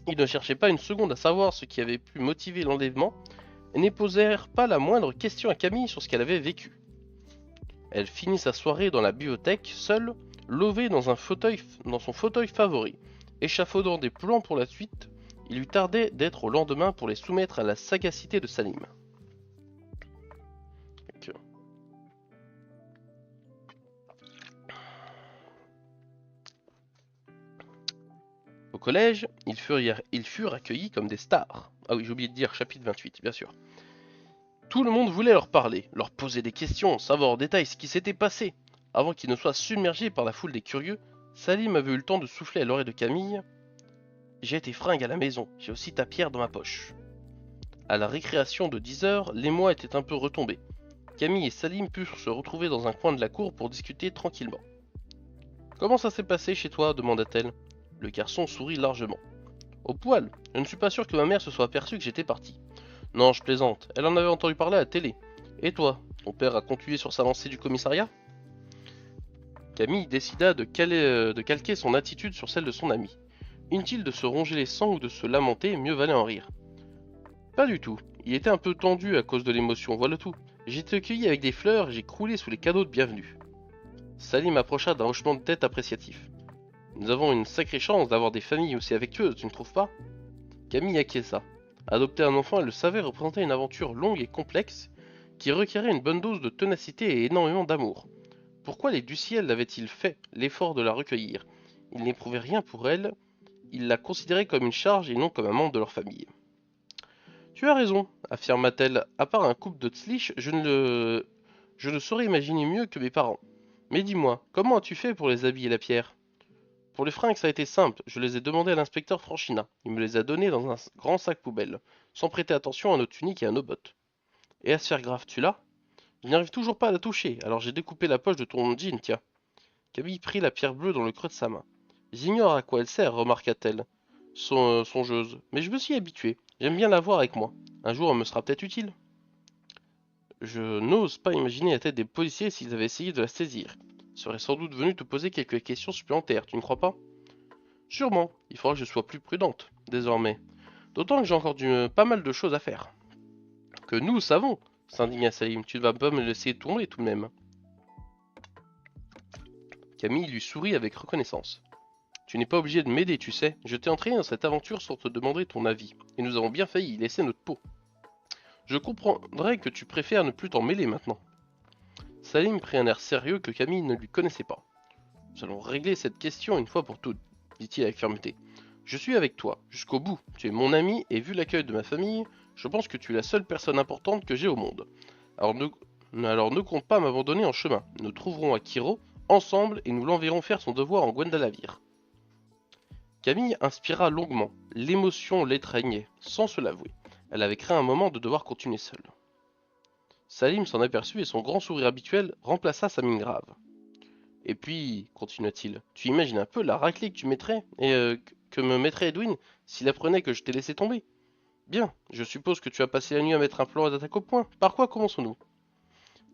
Ils ne cherchaient pas une seconde à savoir ce qui avait pu motiver l'enlèvement et ne posèrent pas la moindre question à Camille sur ce qu'elle avait vécu. Elle finit sa soirée dans la bibliothèque, seule, levée dans son fauteuil favori, échafaudant des plans pour la suite. Il lui tardait d'être au lendemain pour les soumettre à la sagacité de Salim. Au collège, ils furent accueillis comme des stars. Ah oui, j'ai oublié de dire, chapitre 28, bien sûr. Tout le monde voulait leur parler, leur poser des questions, savoir en détail ce qui s'était passé. Avant qu'ils ne soient submergés par la foule des curieux, Salim avait eu le temps de souffler à l'oreille de Camille. « J'ai tes fringues à la maison, j'ai aussi ta pierre dans ma poche. » À la récréation de 10 heures, l'émoi était un peu retombé. Camille et Salim purent se retrouver dans un coin de la cour pour discuter tranquillement. « Comment ça s'est passé chez toi ?» demanda-t-elle. Le garçon sourit largement. « Au poil, je ne suis pas sûr que ma mère se soit aperçue que j'étais parti. Non, je plaisante, elle en avait entendu parler à la télé. Et toi, ton père a continué sur sa lancée du commissariat ?» Camille décida de calquer son attitude sur celle de son ami. Inutile de se ronger les sangs ou de se lamenter, mieux valait en rire. « Pas du tout, il était un peu tendu à cause de l'émotion, voilà tout. J'ai été accueilli avec des fleurs et j'ai croulé sous les cadeaux de bienvenue. » Salim approcha d'un hochement de tête appréciatif. « Nous avons une sacrée chance d'avoir des familles aussi affectueuses, tu ne trouves pas ?» Camille acquiesça. Adopter un enfant, elle le savait, représentait une aventure longue et complexe qui requérait une bonne dose de ténacité et énormément d'amour. Pourquoi les Duciel avaient-ils fait l'effort de la recueillir? Ils n'éprouvaient rien pour elle, ils la considéraient comme une charge et non comme un membre de leur famille. Tu as raison, affirma-t-elle. À part un couple de tzlich, je ne saurais imaginer mieux que mes parents. Mais dis-moi, comment as-tu fait pour les habits et la pierre? Pour les fringues, ça a été simple. Je les ai demandés à l'inspecteur Franchina. Il me les a donnés dans un grand sac poubelle, sans prêter attention à nos tuniques et à nos bottes. Et à sphère grave, tu l'as? Je n'arrive toujours pas à la toucher, alors j'ai découpé la poche de ton jean, tiens. Camille prit la pierre bleue dans le creux de sa main. J'ignore à quoi elle sert, remarqua-t-elle, songeuse, mais je me suis habitué. J'aime bien la voir avec moi. Un jour, elle me sera peut-être utile. Je n'ose pas imaginer la tête des policiers s'ils avaient essayé de la saisir. Ils seraient sans doute venus te poser quelques questions supplémentaires, tu ne crois pas? Sûrement, il faudra que je sois plus prudente, désormais. D'autant que j'ai encore pas mal de choses à faire. Que nous savons, s'indigna Salim, tu ne vas pas me laisser tomber tout de même. Camille lui sourit avec reconnaissance. Tu n'es pas obligé de m'aider, tu sais. Je t'ai entraîné dans cette aventure sans te demander ton avis, et nous avons bien failli y laisser notre peau. Je comprendrais que tu préfères ne plus t'en mêler maintenant. Salim prit un air sérieux que Camille ne lui connaissait pas. Nous allons régler cette question une fois pour toutes, dit-il avec fermeté. Je suis avec toi, jusqu'au bout. Tu es mon ami, et vu l'accueil de ma famille, je pense que tu es la seule personne importante que j'ai au monde. Alors ne compte pas m'abandonner en chemin. Nous trouverons Akiro, ensemble, et nous l'enverrons faire son devoir en Gwendalavir. Camille inspira longuement. L'émotion l'étreignait, sans se l'avouer. Elle avait craint un moment de devoir continuer seule. Salim s'en aperçut et son grand sourire habituel remplaça sa mine grave. Et puis, continua-t-il, tu imagines un peu la raclée que tu mettrais, et que me mettrait Edwin s'il apprenait que je t'ai laissé tomber. Bien, je suppose que tu as passé la nuit à mettre un plan d'attaque au point. Par quoi commençons-nous?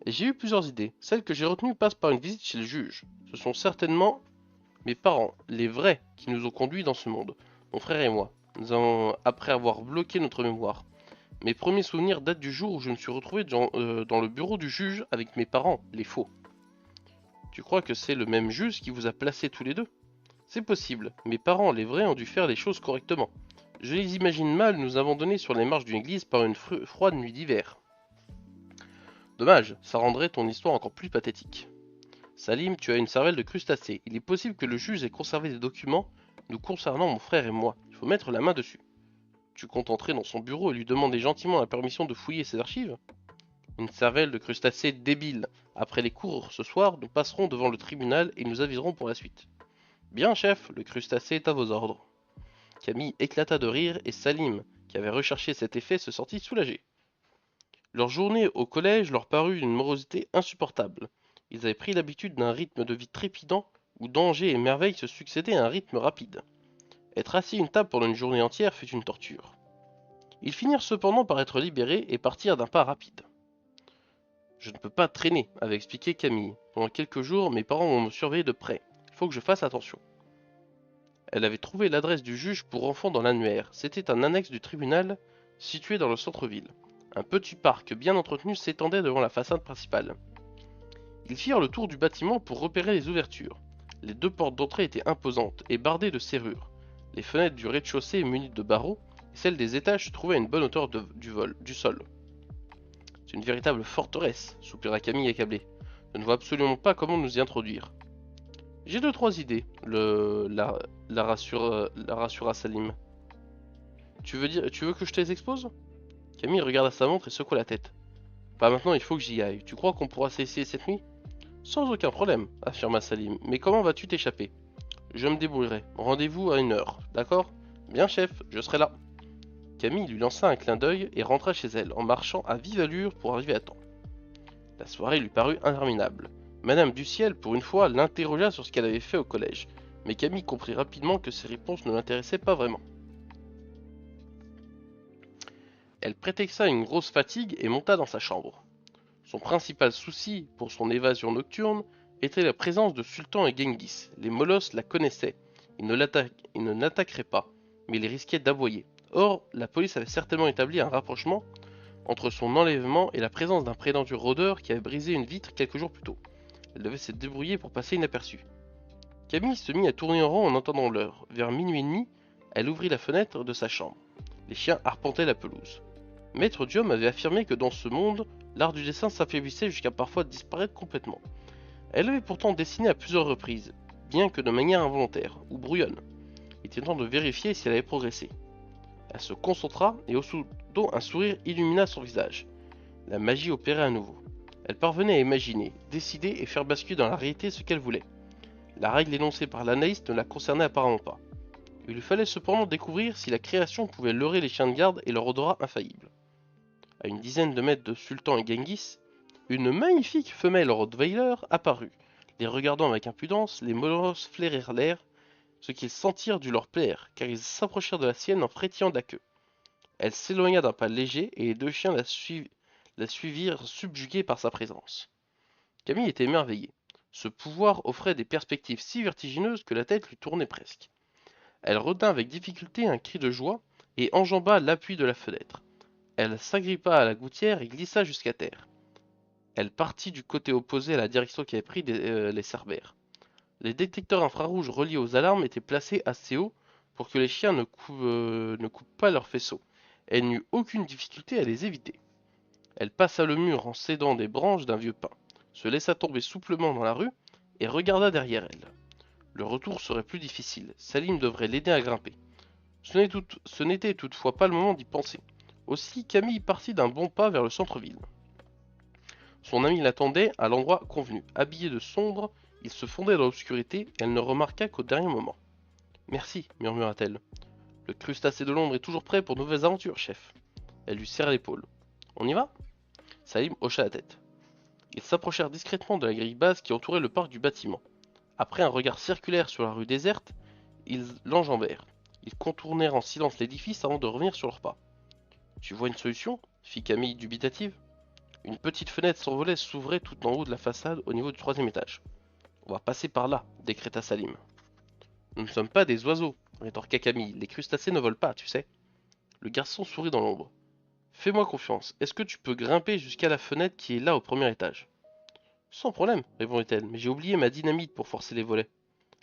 Et j'ai eu plusieurs idées. Celle que j'ai retenue passe par une visite chez le juge. Ce sont certainement mes parents, les vrais, qui nous ont conduits dans ce monde. Mon frère et moi. Après avoir bloqué notre mémoire. Mes premiers souvenirs datent du jour où je me suis retrouvé dans le bureau du juge avec mes parents, les faux. Tu crois que c'est le même juge qui vous a placés tous les deux? C'est possible. Mes parents, les vrais, ont dû faire les choses correctement. Je les imagine mal nous abandonner sur les marches d'une église par une froide nuit d'hiver. Dommage, ça rendrait ton histoire encore plus pathétique. Salim, tu as une cervelle de crustacé. Il est possible que le juge ait conservé des documents nous concernant mon frère et moi. Il faut mettre la main dessus. Tu comptes entrer dans son bureau et lui demander gentiment la permission de fouiller ses archives? Une cervelle de crustacé débile. Après les cours ce soir, nous passerons devant le tribunal et nous aviserons pour la suite. Bien, chef, le crustacé est à vos ordres. Camille éclata de rire et Salim, qui avait recherché cet effet, se sentit soulagé. Leur journée au collège leur parut d'une morosité insupportable. Ils avaient pris l'habitude d'un rythme de vie trépidant où danger et merveille se succédaient à un rythme rapide. Être assis à une table pendant une journée entière fut une torture. Ils finirent cependant par être libérés et partirent d'un pas rapide. Je ne peux pas traîner, avait expliqué Camille. Pendant quelques jours, mes parents vont me surveiller de près. Il faut que je fasse attention. Elle avait trouvé l'adresse du juge pour enfants dans l'annuaire. C'était un annexe du tribunal situé dans le centre-ville. Un petit parc bien entretenu s'étendait devant la façade principale. Ils firent le tour du bâtiment pour repérer les ouvertures. Les deux portes d'entrée étaient imposantes et bardées de serrures. Les fenêtres du rez-de-chaussée munies de barreaux et celles des étages se trouvaient à une bonne hauteur du sol. C'est une véritable forteresse, soupira Camille accablée. Je ne vois absolument pas comment nous y introduire. J'ai deux trois idées, la rassura Salim. Tu veux que je te les expose? Camille regarda sa montre et secoua la tête. Pas maintenant, il faut que j'y aille. Tu crois qu'on pourra s'essayer cette nuit? Sans aucun problème, affirma Salim. Mais comment vas-tu t'échapper? Je me débrouillerai. Rendez-vous à 1 heure, d'accord? Bien, chef, je serai là. Camille lui lança un clin d'œil et rentra chez elle, en marchant à vive allure pour arriver à temps. La soirée lui parut interminable. Madame Duciel, pour une fois, l'interrogea sur ce qu'elle avait fait au collège, mais Camille comprit rapidement que ses réponses ne l'intéressaient pas vraiment. Elle prétexta une grosse fatigue et monta dans sa chambre. Son principal souci pour son évasion nocturne était la présence de Sultan et Genghis. Les molosses la connaissaient. Ils ne n'attaqueraient pas, mais ils risquaient d'aboyer. Or, la police avait certainement établi un rapprochement entre son enlèvement et la présence d'un prétendu rôdeur qui avait brisé une vitre quelques jours plus tôt. Elle devait se débrouiller pour passer inaperçue. Camille se mit à tourner en rond en entendant l'heure. Vers minuit et demi, elle ouvrit la fenêtre de sa chambre. Les chiens arpentaient la pelouse. Maître Diom avait affirmé que dans ce monde, l'art du dessin s'affaiblissait jusqu'à parfois disparaître complètement. Elle avait pourtant dessiné à plusieurs reprises, bien que de manière involontaire, ou brouillonne. Il était temps de vérifier si elle avait progressé. Elle se concentra et Bientôt, un sourire illumina son visage. La magie opérait à nouveau. Elle parvenait à imaginer, décider et faire basculer dans la réalité ce qu'elle voulait. La règle énoncée par l'analyste ne la concernait apparemment pas. Il lui fallait cependant découvrir si la création pouvait leurrer les chiens de garde et leur odorat infaillible. À une dizaine de mètres de Sultan et Genghis, une magnifique femelle Rottweiler apparut. Les regardant avec impudence, les molosses flairèrent l'air. Ce qu'ils sentirent dut leur plaire, car ils s'approchèrent de la sienne en frétillant de la queue. Elle s'éloigna d'un pas léger et les deux chiens la suivirent subjugués par sa présence. Camille était émerveillée. Ce pouvoir offrait des perspectives si vertigineuses que la tête lui tournait presque. Elle retint avec difficulté un cri de joie et enjamba l'appui de la fenêtre. Elle s'agrippa à la gouttière et glissa jusqu'à terre. Elle partit du côté opposé à la direction qu'avaient pris les cerbères. Les détecteurs infrarouges reliés aux alarmes étaient placés assez haut pour que les chiens ne coupent pas leurs faisceaux. Elle n'eut aucune difficulté à les éviter. Elle passa le mur en s'aidant des branches d'un vieux pin, se laissa tomber souplement dans la rue et regarda derrière elle. Le retour serait plus difficile, Salim devrait l'aider à grimper. Ce n'était toutefois pas le moment d'y penser. Aussi, Camille partit d'un bon pas vers le centre-ville. Son ami l'attendait à l'endroit convenu. Habillé de sombre, il se fondait dans l'obscurité et elle ne remarqua qu'au dernier moment. Merci, murmura-t-elle. Le crustacé de l'ombre est toujours prêt pour de nouvelles aventures, chef. Elle lui serra l'épaule. On y va? Salim hocha la tête. Ils s'approchèrent discrètement de la grille basse qui entourait le parc du bâtiment. Après un regard circulaire sur la rue déserte, ils l'enjambèrent. Ils contournèrent en silence l'édifice avant de revenir sur leurs pas. Tu vois une solution? Fit Camille dubitative. Une petite fenêtre sans volet s'ouvrait tout en haut de la façade au niveau du troisième étage. On va passer par là, décréta Salim. Nous ne sommes pas des oiseaux, rétorqua Camille. Les crustacés ne volent pas, tu sais. Le garçon sourit dans l'ombre. Fais-moi confiance, est-ce que tu peux grimper jusqu'à la fenêtre qui est là au premier étage? Sans problème, répondit-elle, mais j'ai oublié ma dynamite pour forcer les volets.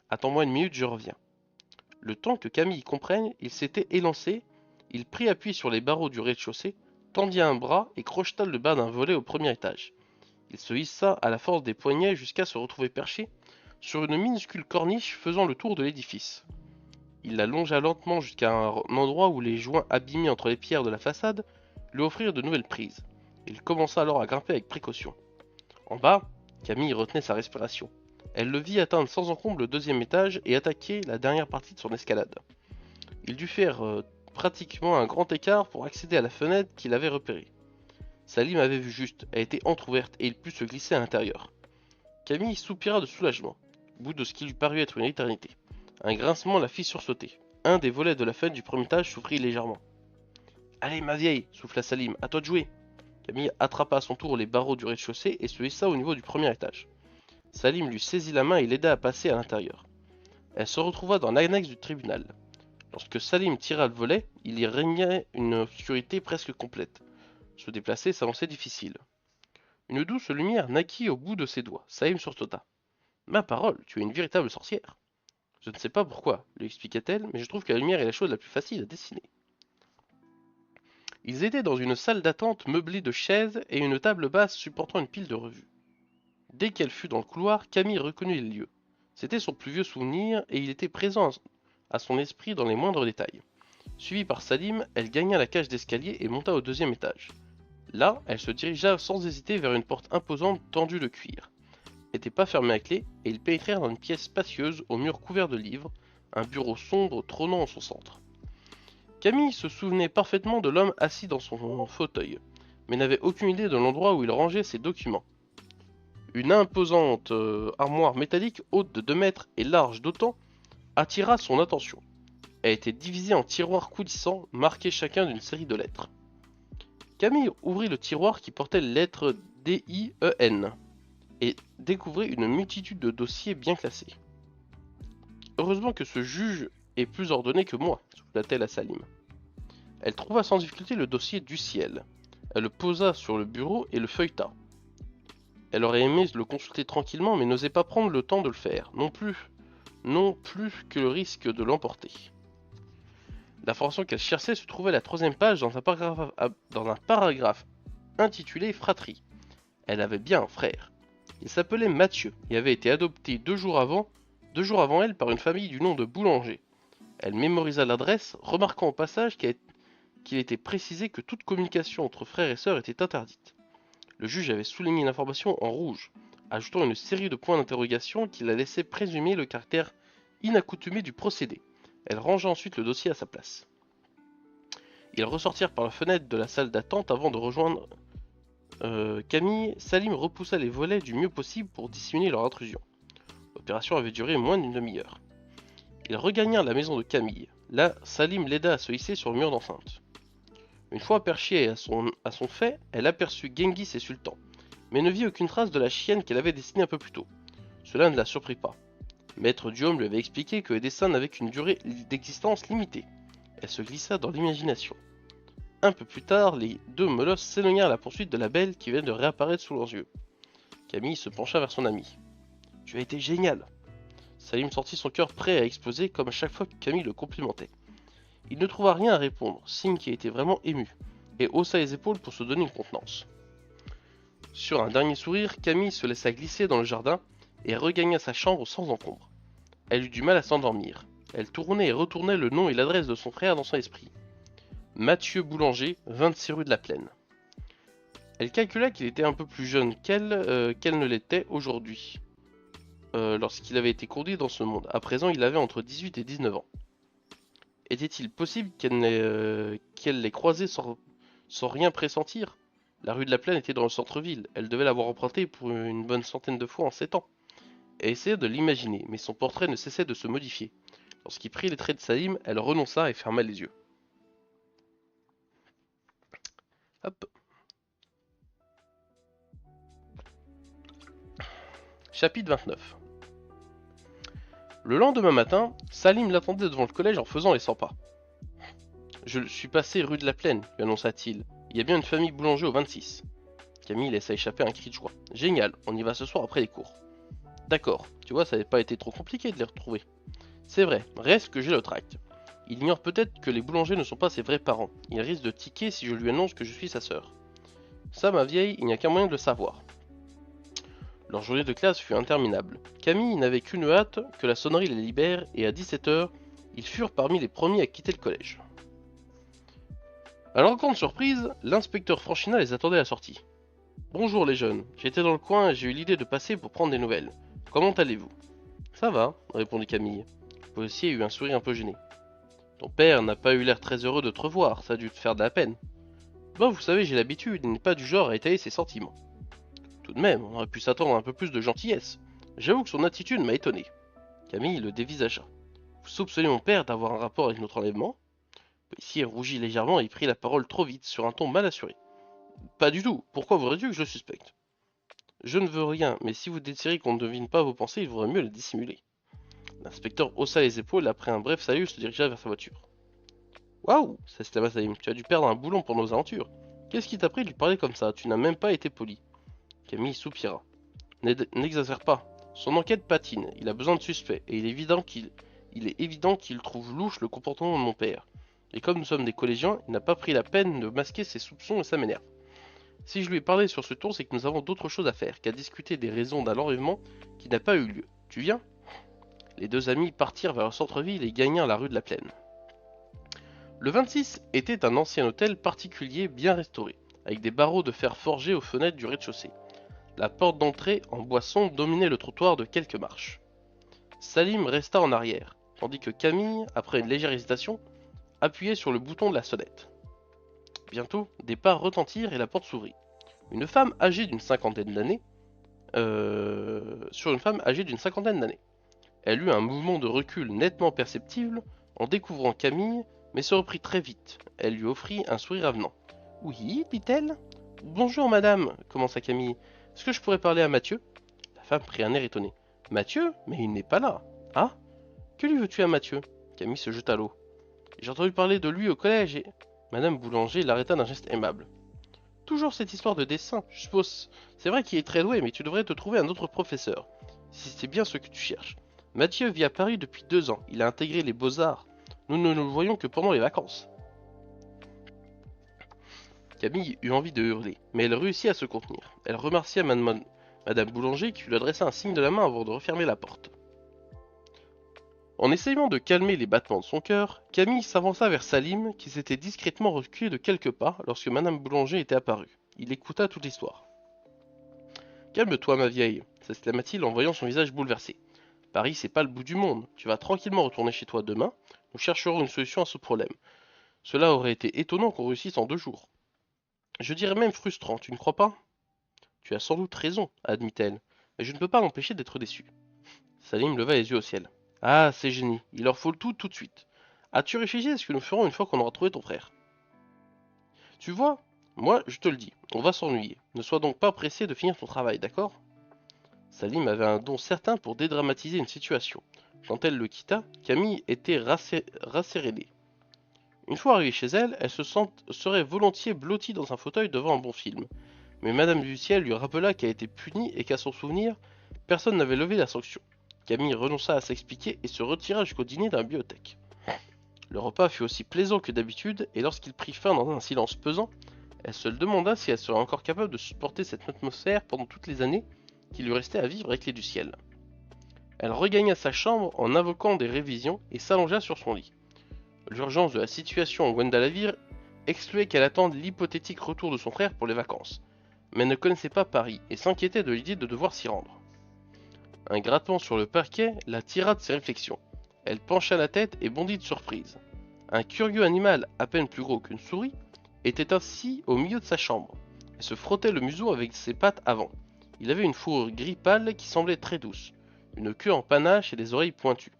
Attends-moi une minute, je reviens. Le temps que Camille comprenne, il s'était élancé, il prit appui sur les barreaux du rez-de-chaussée, tendit un bras et crocheta le bas d'un volet au premier étage. Il se hissa à la force des poignets jusqu'à se retrouver perché sur une minuscule corniche faisant le tour de l'édifice. Il la longea lentement jusqu'à un endroit où les joints abîmés entre les pierres de la façade lui offrirent de nouvelles prises. Il commença alors à grimper avec précaution. En bas, Camille retenait sa respiration. Elle le vit atteindre sans encombre le deuxième étage et attaquer la dernière partie de son escalade. Il dut faire pratiquement un grand écart pour accéder à la fenêtre qu'il avait repérée. Salim avait vu juste, elle était entr'ouverte et il put se glisser à l'intérieur. Camille soupira de soulagement, au bout de ce qui lui parut être une éternité. Un grincement la fit sursauter. Un des volets de la fenêtre du premier étage s'ouvrit légèrement. Allez, ma vieille, souffla Salim, à toi de jouer. Camille attrapa à son tour les barreaux du rez-de-chaussée et se hissa au niveau du premier étage. Salim lui saisit la main et l'aida à passer à l'intérieur. Elle se retrouva dans l'annexe du tribunal. Lorsque Salim tira le volet, il y régnait une obscurité presque complète. Se déplacer s'avançait difficile. Une douce lumière naquit au bout de ses doigts. Salim sursauta. Ma parole, tu es une véritable sorcière. Je ne sais pas pourquoi, lui expliqua-t-elle, mais je trouve que la lumière est la chose la plus facile à dessiner. Ils étaient dans une salle d'attente meublée de chaises et une table basse supportant une pile de revues. Dès qu'elle fut dans le couloir, Camille reconnut les lieux. C'était son plus vieux souvenir et il était présent à son esprit dans les moindres détails. Suivie par Salim, elle gagna la cage d'escalier et monta au deuxième étage. Là, elle se dirigea sans hésiter vers une porte imposante tendue de cuir. Elle n'était pas fermée à clé et ils pénétrèrent dans une pièce spacieuse aux murs couverts de livres, un bureau sombre trônant en son centre. Camille se souvenait parfaitement de l'homme assis dans son fauteuil, mais n'avait aucune idée de l'endroit où il rangeait ses documents. Une imposante armoire métallique haute de 2 mètres et large d'autant attira son attention. Elle était divisée en tiroirs coulissants, marqués chacun d'une série de lettres. Camille ouvrit le tiroir qui portait les lettres D-I-E-N et découvrit une multitude de dossiers bien classés. Heureusement que ce juge est plus ordonné que moi, souffla-t-elle à Salim. Elle trouva sans difficulté le dossier du ciel. Elle le posa sur le bureau et le feuilleta. Elle aurait aimé le consulter tranquillement, mais n'osait pas prendre le temps de le faire, non plus que le risque de l'emporter. L'information qu'elle cherchait se trouvait à la 3e page dans un paragraphe intitulé Fratrie. Elle avait bien un frère. Il s'appelait Mathieu et avait été adopté 2 jours avant elle par une famille du nom de Boulanger. Elle mémorisa l'adresse, remarquant au passage qu'il était précisé que toute communication entre frères et sœurs était interdite. Le juge avait souligné l'information en rouge, ajoutant une série de points d'interrogation qui la laissaient présumer le caractère inaccoutumé du procédé. Elle rangea ensuite le dossier à sa place. Ils ressortirent par la fenêtre de la salle d'attente avant de rejoindre Camille. Salim repoussa les volets du mieux possible pour dissimuler leur intrusion. L'opération avait duré moins d'une demi-heure. Ils regagnèrent la maison de Camille. Là, Salim l'aida à se hisser sur le mur d'enceinte. Une fois perchée à son fait, elle aperçut Genghis et Sultan, mais ne vit aucune trace de la chienne qu'elle avait dessinée un peu plus tôt. Cela ne la surprit pas. Maître Duhomme lui avait expliqué que les dessins n'avaient qu'une durée d'existence limitée. Elle se glissa dans l'imagination. Un peu plus tard, les deux molosses s'éloignèrent à la poursuite de la belle qui venait de réapparaître sous leurs yeux. Camille se pencha vers son ami. « Tu as été génial !» Salim sortit son cœur prêt à exploser comme à chaque fois que Camille le complimentait. Il ne trouva rien à répondre, signe qu'il était vraiment ému, et haussa les épaules pour se donner une contenance. Sur un dernier sourire, Camille se laissa glisser dans le jardin et regagna sa chambre sans encombre. Elle eut du mal à s'endormir. Elle tournait et retournait le nom et l'adresse de son frère dans son esprit. Mathieu Boulanger, 26 rue de la Plaine. Elle calcula qu'il était un peu plus jeune qu'elle ne l'était aujourd'hui, lorsqu'il avait été conduit dans ce monde. À présent, il avait entre 18 et 19 ans. Était-il possible qu'elle l'ait croisé sans rien pressentir? La rue de la Plaine était dans le centre-ville. Elle devait l'avoir empruntée pour une bonne centaine de fois en 7 ans. Elle essayait de l'imaginer, mais son portrait ne cessait de se modifier. Lorsqu'il prit les traits de Salim, elle renonça et ferma les yeux. Hop. Chapitre 29. Le lendemain matin, Salim l'attendait devant le collège en faisant les 100 pas. « Je suis passé rue de la Plaine, lui annonça-t-il. Il y a bien une famille boulanger au 26. Camille laissa échapper un cri de joie. Génial, on y va ce soir après les cours. D'accord, tu vois, ça n'avait pas été trop compliqué de les retrouver. C'est vrai, reste que j'ai le tract. Il ignore peut-être que les boulangers ne sont pas ses vrais parents. Il risque de tiquer si je lui annonce que je suis sa sœur. Ça, ma vieille, il n'y a qu'un moyen de le savoir. Leur journée de classe fut interminable. Camille n'avait qu'une hâte, que la sonnerie les libère, et à 17 h, ils furent parmi les premiers à quitter le collège. À leur grande surprise, l'inspecteur Franchina les attendait à la sortie. « Bonjour les jeunes, j'étais dans le coin et j'ai eu l'idée de passer pour prendre des nouvelles. Comment allez-vous »« Ça va, répondit Camille. Le policier eut un sourire un peu gêné. « Ton père n'a pas eu l'air très heureux de te revoir, ça a dû te faire de la peine. »« Bon, vous savez, j'ai l'habitude, il n'est pas du genre à étaler ses sentiments. » Tout de même, on aurait pu s'attendre à un peu plus de gentillesse. J'avoue que son attitude m'a étonné. Camille le dévisagea. « Vous soupçonnez mon père d'avoir un rapport avec notre enlèvement ?» Le policier rougit légèrement et prit la parole trop vite, sur un ton mal assuré. « Pas du tout, pourquoi voudrais-tu que je le suspecte ?»« Je ne veux rien, mais si vous désirez qu'on ne devine pas vos pensées, il vaudrait mieux les dissimuler. » L'inspecteur haussa les épaules et après un bref salut se dirigea vers sa voiture. « Waouh !» s'exclama Salim, tu as dû perdre un boulon pour nos aventures. Qu'est-ce qui t'a pris de lui parler comme ça? Tu n'as même pas été poli. Camille soupira. N'exagère pas. Son enquête patine, il a besoin de suspects, et il est évident qu'il trouve louche le comportement de mon père. Et comme nous sommes des collégiens, il n'a pas pris la peine de masquer ses soupçons et ça m'énerve. Si je lui ai parlé sur ce ton, c'est que nous avons d'autres choses à faire qu'à discuter des raisons d'un enlèvement qui n'a pas eu lieu. Tu viens? Les deux amis partirent vers le centre-ville et gagnèrent la rue de la Plaine. Le 26 était un ancien hôtel particulier bien restauré, avec des barreaux de fer forgés aux fenêtres du rez-de-chaussée. La porte d'entrée en boisson dominait le trottoir de quelques marches. Salim resta en arrière, tandis que Camille, après une légère hésitation, appuyait sur le bouton de la sonnette. Bientôt, des pas retentirent et la porte s'ouvrit. Une femme âgée d'une cinquantaine d'années, sur une femme âgée d'une cinquantaine d'années. Elle eut un mouvement de recul nettement perceptible en découvrant Camille, mais se reprit très vite. Elle lui offrit un sourire avenant. « Oui, dit-elle. »« Bonjour madame, commença Camille. Est-ce que je pourrais parler à Mathieu ?» La femme prit un air étonné. « Mathieu? Mais il n'est pas là. »« Ah? Que lui veux-tu à Mathieu ?» Camille se jeta à l'eau. « J'ai entendu parler de lui au collège et... » Madame Boulanger l'arrêta d'un geste aimable. « Toujours cette histoire de dessin, je suppose. C'est vrai qu'il est très doué, mais tu devrais te trouver un autre professeur. Si c'est bien ce que tu cherches. Mathieu vit à Paris depuis 2 ans. Il a intégré les beaux-arts. Nous ne le voyons que pendant les vacances. » Camille eut envie de hurler, mais elle réussit à se contenir. Elle remercia Madame Boulanger qui lui adressa un signe de la main avant de refermer la porte. « En essayant de calmer les battements de son cœur, Camille s'avança vers Salim, qui s'était discrètement reculé de quelques pas lorsque Madame Boulanger était apparue. Il écouta toute l'histoire. Calme-toi, ma vieille, s'exclama-t-il en voyant son visage bouleversé. Paris, c'est pas le bout du monde. Tu vas tranquillement retourner chez toi demain. Nous chercherons une solution à ce problème. Cela aurait été étonnant qu'on réussisse en 2 jours. Je dirais même frustrant, tu ne crois pas? Tu as sans doute raison, admit-elle, mais je ne peux pas m'empêcher d'être déçu. Salim leva les yeux au ciel. Ah, c'est génie, il leur faut tout de suite. As-tu réfléchi à ce que nous ferons une fois qu'on aura trouvé ton frère? Tu vois, moi, je te le dis, on va s'ennuyer. Ne sois donc pas pressé de finir ton travail, d'accord? Salim avait un don certain pour dédramatiser une situation. Quand elle le quitta, Camille était rassérénée. Une fois arrivée chez elle, elle serait volontiers blottie dans un fauteuil devant un bon film. Mais Madame du Ciel lui rappela qu'elle était punie et qu'à son souvenir, personne n'avait levé la sanction. Camille renonça à s'expliquer et se retira jusqu'au dîner d'un bibliothèque. Le repas fut aussi plaisant que d'habitude, et lorsqu'il prit fin dans un silence pesant, elle se demanda si elle serait encore capable de supporter cette atmosphère pendant toutes les années qui lui restaient à vivre avec les du ciel. Elle regagna sa chambre en invoquant des révisions et s'allongea sur son lit. L'urgence de la situation en Gwendalavir excluait qu'elle attende l'hypothétique retour de son frère pour les vacances, mais elle ne connaissait pas Paris et s'inquiétait de l'idée de devoir s'y rendre. Un grattement sur le parquet la tira de ses réflexions. Elle pencha la tête et bondit de surprise. Un curieux animal, à peine plus gros qu'une souris, était assis au milieu de sa chambre, et se frottait le museau avec ses pattes avant. Il avait une fourrure gris pâle qui semblait très douce, une queue en panache et des oreilles pointues.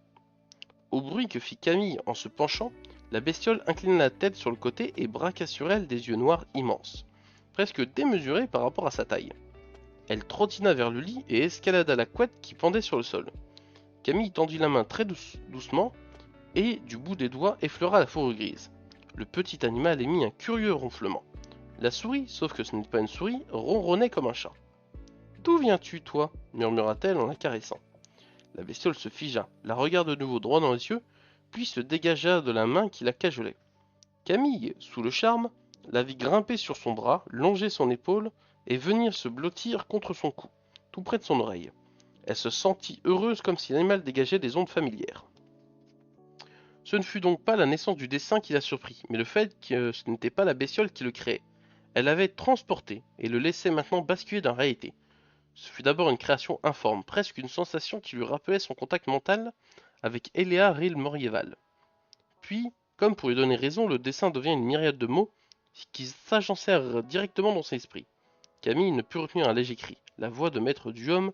Au bruit que fit Camille en se penchant, la bestiole inclina la tête sur le côté et braqua sur elle des yeux noirs immenses, presque démesurés par rapport à sa taille. Elle trottina vers le lit et escalada la couette qui pendait sur le sol. Camille tendit la main très doucement et, du bout des doigts, effleura la fourrure grise. Le petit animal émit un curieux ronflement. La souris, sauf que ce n'est pas une souris, ronronnait comme un chat. « D'où viens-tu, toi » murmura-t-elle en la caressant. La bestiole se figea, la regarda de nouveau droit dans les yeux, puis se dégagea de la main qui la cajolait. Camille, sous le charme, la vit grimper sur son bras, longer son épaule et venir se blottir contre son cou, tout près de son oreille. Elle se sentit heureuse comme si l'animal dégageait des ondes familières. Ce ne fut donc pas la naissance du dessin qui la surprit, mais le fait que ce n'était pas la bestiole qui le créait. Elle l'avait transporté et le laissait maintenant basculer dans la réalité. Ce fut d'abord une création informe, presque une sensation qui lui rappelait son contact mental avec Eléa Rilmorieval. Puis, comme pour lui donner raison, le dessin devient une myriade de mots qui s'agencèrent directement dans son esprit. Camille ne put retenir un léger cri. La voix de maître Duhomme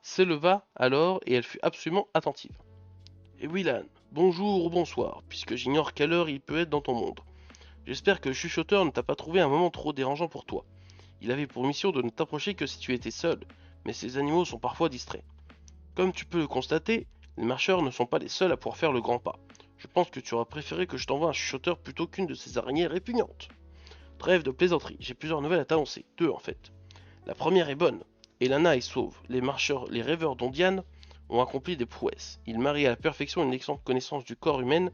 s'éleva alors et elle fut absolument attentive. « Et Willan, bonjour ou bonsoir, puisque j'ignore quelle heure il peut être dans ton monde. J'espère que le chuchoteur ne t'a pas trouvé un moment trop dérangeant pour toi. Il avait pour mission de ne t'approcher que si tu étais seul, mais ces animaux sont parfois distraits. Comme tu peux le constater, les marcheurs ne sont pas les seuls à pouvoir faire le grand pas. Je pense que tu auras préféré que je t'envoie un chuchoteur plutôt qu'une de ces araignées répugnantes. Trêve de plaisanterie, j'ai plusieurs nouvelles à t'annoncer, 2 en fait. La première est bonne. Elana est sauve. Les rêveurs d'Ondiane ont accompli des prouesses. Ils marient à la perfection une excellente connaissance du corps humain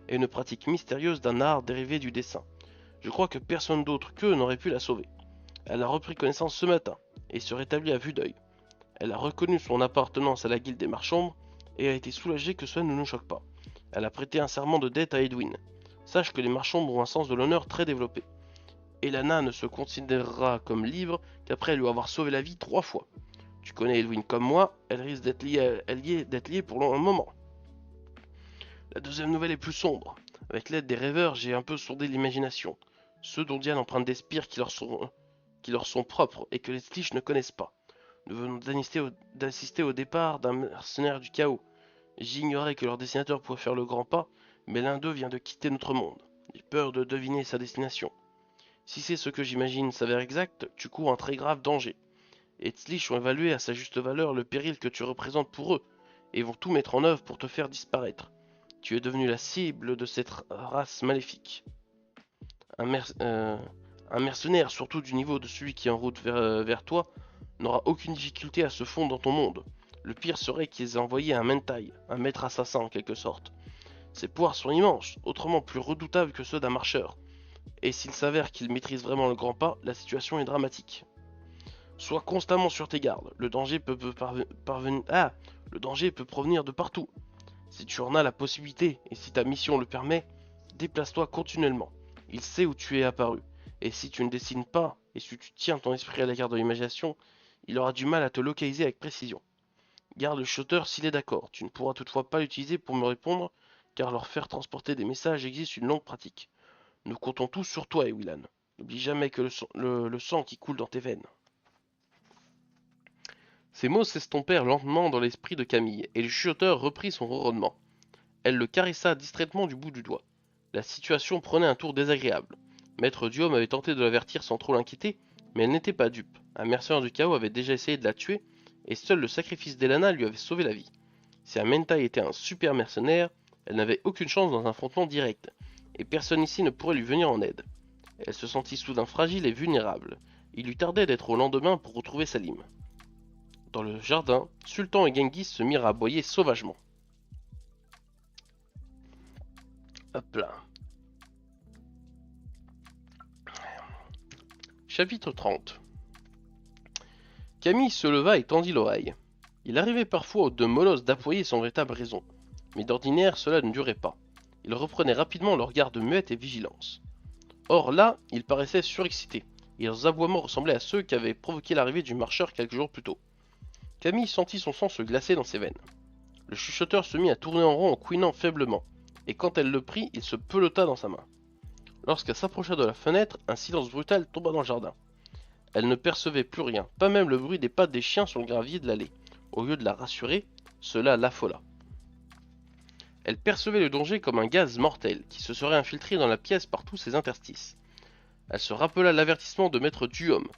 et une pratique mystérieuse d'un art dérivé du dessin. Je crois que personne d'autre qu'eux n'aurait pu la sauver. Elle a repris connaissance ce matin et se rétablit à vue d'œil. Elle a reconnu son appartenance à la guilde des marchands et a été soulagée que cela ne nous choque pas. Elle a prêté un serment de dette à Edwin. Sache que les marchands ont un sens de l'honneur très développé. Elana ne se considérera comme libre qu'après lui avoir sauvé la vie 3 fois. Tu connais Edwin comme moi, elle risque d'être liée pour un moment. La deuxième nouvelle est plus sombre. Avec l'aide des rêveurs, j'ai un peu sondé l'imagination. Ceux dont Diane emprunte des spires qui leur sont propres et que les Slish ne connaissent pas. Nous venons d'assister au départ d'un mercenaire du chaos. J'ignorais que leur dessinateur pouvait faire le grand pas, mais l'un d'eux vient de quitter notre monde. J'ai peur de deviner sa destination. Si c'est ce que j'imagine s'avère exact, tu cours un très grave danger. Les Tzlich ont évalué à sa juste valeur le péril que tu représentes pour eux, et vont tout mettre en œuvre pour te faire disparaître. Tu es devenu la cible de cette race maléfique. Un mercenaire, surtout du niveau de celui qui est en route vers toi, n'aura aucune difficulté à se fondre dans ton monde. Le pire serait qu'ils aient envoyé un mentai, un maître assassin en quelque sorte. Ses pouvoirs sont immenses, autrement plus redoutables que ceux d'un marcheur. Et s'il s'avère qu'il maîtrise vraiment le grand pas, la situation est dramatique. Sois constamment sur tes gardes, le danger peut provenir de partout. Si tu en as la possibilité, et si ta mission le permet, déplace-toi continuellement. Il sait où tu es apparu. Et si tu ne dessines pas, et si tu tiens ton esprit à l'égard de l'imagination, il aura du mal à te localiser avec précision. Garde le shutter s'il est d'accord. Tu ne pourras toutefois pas l'utiliser pour me répondre, car leur faire transporter des messages existe une longue pratique. Nous comptons tous sur toi, Ewilan. N'oublie jamais que le sang qui coule dans tes veines. Ces mots s'estompèrent lentement dans l'esprit de Camille, et le chuchoteur reprit son ronronnement. Elle le caressa distraitement du bout du doigt. La situation prenait un tour désagréable. Maître Duhomme avait tenté de l'avertir sans trop l'inquiéter, mais elle n'était pas dupe. Un mercenaire du chaos avait déjà essayé de la tuer, et seul le sacrifice d'Elana lui avait sauvé la vie. Si Amentai était un super mercenaire, elle n'avait aucune chance dans un affrontement direct, et personne ici ne pourrait lui venir en aide. Elle se sentit soudain fragile et vulnérable. Il lui tardait d'être au lendemain pour retrouver Salim. Dans le jardin, Sultan et Genghis se mirent à aboyer sauvagement. Hop là. Chapitre 30. Camille se leva et tendit l'oreille. Il arrivait parfois aux deux molosses d'appuyer sans véritable raison, mais d'ordinaire cela ne durait pas. Ils reprenaient rapidement leur garde muette et vigilance. Or là, ils paraissaient surexcités, et leurs aboiements ressemblaient à ceux qui avaient provoqué l'arrivée du marcheur quelques jours plus tôt. Camille sentit son sang se glacer dans ses veines. Le chuchoteur se mit à tourner en rond en couinant faiblement, et quand elle le prit, il se pelota dans sa main. Lorsqu'elle s'approcha de la fenêtre, un silence brutal tomba dans le jardin. Elle ne percevait plus rien, pas même le bruit des pattes des chiens sur le gravier de l'allée. Au lieu de la rassurer, cela l'affola. Elle percevait le danger comme un gaz mortel qui se serait infiltré dans la pièce par tous ses interstices. Elle se rappela l'avertissement de maître Duhomme.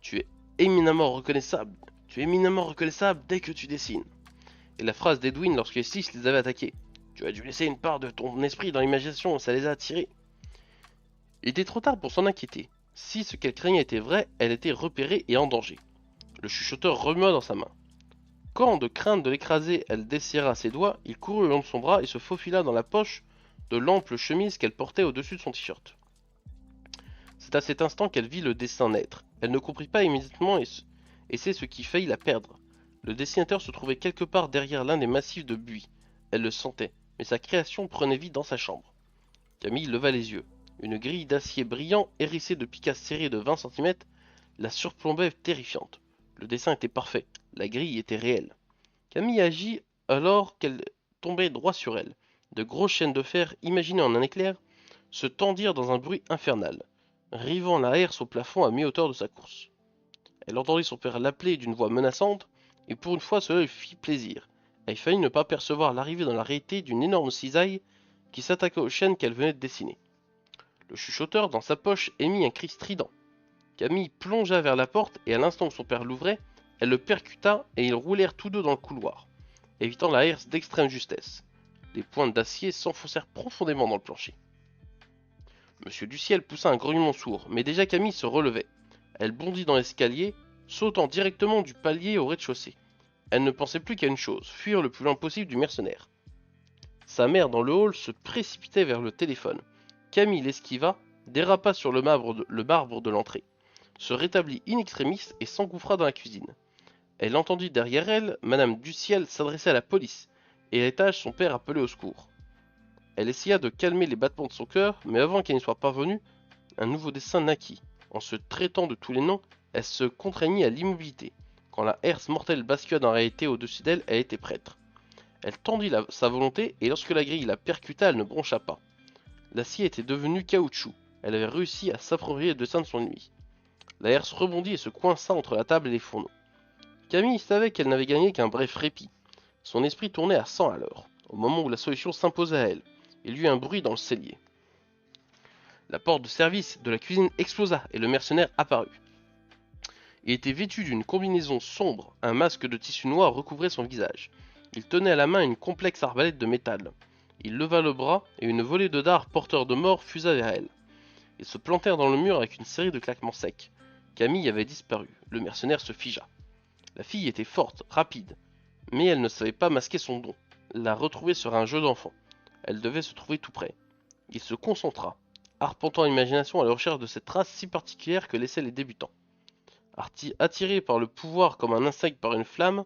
Tu es éminemment reconnaissable. Tu es éminemment reconnaissable dès que tu dessines. Et la phrase d'Edwin lorsque Six les avait attaqués. Tu as dû laisser une part de ton esprit dans l'imagination, ça les a attirés. Il était trop tard pour s'en inquiéter. Si ce qu'elle craignait était vrai, elle était repérée et en danger. Le chuchoteur remua dans sa main. Quand, de crainte de l'écraser, elle desserra ses doigts, il courut le long de son bras et se faufila dans la poche de l'ample chemise qu'elle portait au-dessus de son t-shirt. C'est à cet instant qu'elle vit le dessin naître. Elle ne comprit pas immédiatement et c'est ce qui faillit la perdre. Le dessinateur se trouvait quelque part derrière l'un des massifs de buis. Elle le sentait, mais sa création prenait vie dans sa chambre. Camille leva les yeux. Une grille d'acier brillant, hérissée de picasses serrées de 20 cm, la surplombait terrifiante. Le dessin était parfait, la grille était réelle. Camille agit alors qu'elle tombait droit sur elle. De grosses chaînes de fer, imaginées en un éclair, se tendirent dans un bruit infernal, rivant la herse au plafond à mi-hauteur de sa course. Elle entendit son père l'appeler d'une voix menaçante, et pour une fois cela lui fit plaisir. Elle faillit ne pas percevoir l'arrivée dans la réalité d'une énorme cisaille qui s'attaquait aux chaînes qu'elle venait de dessiner. Le chuchoteur, dans sa poche, émit un cri strident. Camille plongea vers la porte et à l'instant où son père l'ouvrait, elle le percuta et ils roulèrent tous deux dans le couloir, évitant la herse d'extrême justesse. Les pointes d'acier s'enfoncèrent profondément dans le plancher. Monsieur du ciel poussa un grognement sourd, mais déjà Camille se relevait. Elle bondit dans l'escalier, sautant directement du palier au rez-de-chaussée. Elle ne pensait plus qu'à une chose, fuir le plus loin possible du mercenaire. Sa mère dans le hall se précipitait vers le téléphone. Camille l'esquiva, dérapa sur le marbre de l'entrée, se rétablit in extremis et s'engouffra dans la cuisine. Elle entendit derrière elle Madame Duciel s'adresser à la police, et à l'étage son père appeler au secours. Elle essaya de calmer les battements de son cœur, mais avant qu'elle n'y soit parvenue, un nouveau dessin naquit. En se traitant de tous les noms, elle se contraignit à l'immobilité. Quand la herse mortelle bascula en réalité au-dessus d'elle, elle était prête. Elle tendit sa volonté, et lorsque la grille la percuta, elle ne broncha pas. L'acier était devenu caoutchouc. Elle avait réussi à s'approprier le dessin de son ennemi. La herse rebondit et se coinça entre la table et les fourneaux. Camille savait qu'elle n'avait gagné qu'un bref répit. Son esprit tournait à 100 à l'heure. Au moment où la solution s'imposait à elle, il y eut un bruit dans le cellier. La porte de service de la cuisine explosa et le mercenaire apparut. Il était vêtu d'une combinaison sombre, un masque de tissu noir recouvrait son visage. Il tenait à la main une complexe arbalète de métal. Il leva le bras et une volée de dards porteurs de mort fusa vers elle. Ils se plantèrent dans le mur avec une série de claquements secs. Camille avait disparu. Le mercenaire se figea. La fille était forte, rapide, mais elle ne savait pas masquer son don. La retrouver serait un jeu d'enfant. Elle devait se trouver tout près. Il se concentra, arpentant l'imagination à la recherche de cette trace si particulière que laissaient les débutants. Attirés par le pouvoir comme un insecte par une flamme,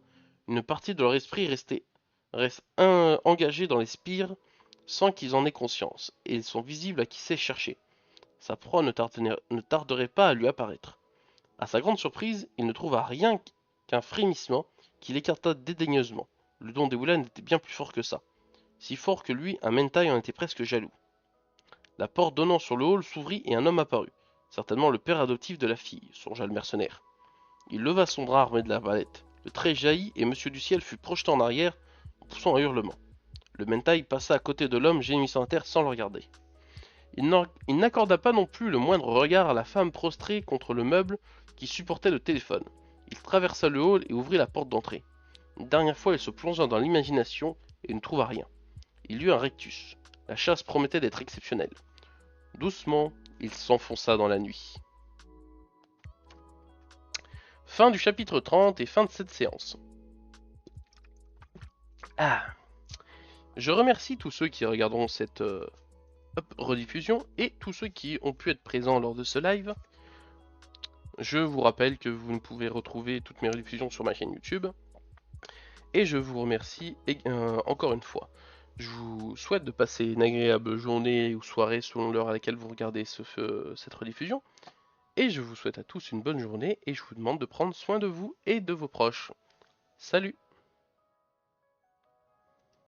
une partie de leur esprit restait restent engagés dans les spires sans qu'ils en aient conscience, et ils sont visibles à qui sait chercher. Sa proie ne tarderait pas à lui apparaître. À sa grande surprise, il ne trouva rien qu'un frémissement qui l'écarta dédaigneusement. Le don des Woolen était bien plus fort que ça. Si fort que lui, un Mentai en était presque jaloux. La porte donnant sur le hall s'ouvrit et un homme apparut. Certainement le père adoptif de la fille, songea le mercenaire. Il leva son bras armé de l'arbalète. Le trait jaillit et Monsieur du Ciel fut projeté en arrière en poussant un hurlement. Le Mentai passa à côté de l'homme gémissant à terre sans le regarder. Il n'accorda pas non plus le moindre regard à la femme prostrée contre le meuble qui supportait le téléphone. Il traversa le hall et ouvrit la porte d'entrée. Une dernière fois, il se plongea dans l'imagination et ne trouva rien. Il eut un rectus. La chasse promettait d'être exceptionnelle. Doucement, il s'enfonça dans la nuit. Fin du chapitre 30 et fin de cette séance. Ah, je remercie tous ceux qui regarderont cette rediffusion et tous ceux qui ont pu être présents lors de ce live. Je vous rappelle que vous pouvez retrouver toutes mes rediffusions sur ma chaîne YouTube. Et je vous remercie encore une fois. Je vous souhaite de passer une agréable journée ou soirée selon l'heure à laquelle vous regardez cette rediffusion. Et je vous souhaite à tous une bonne journée et je vous demande de prendre soin de vous et de vos proches. Salut!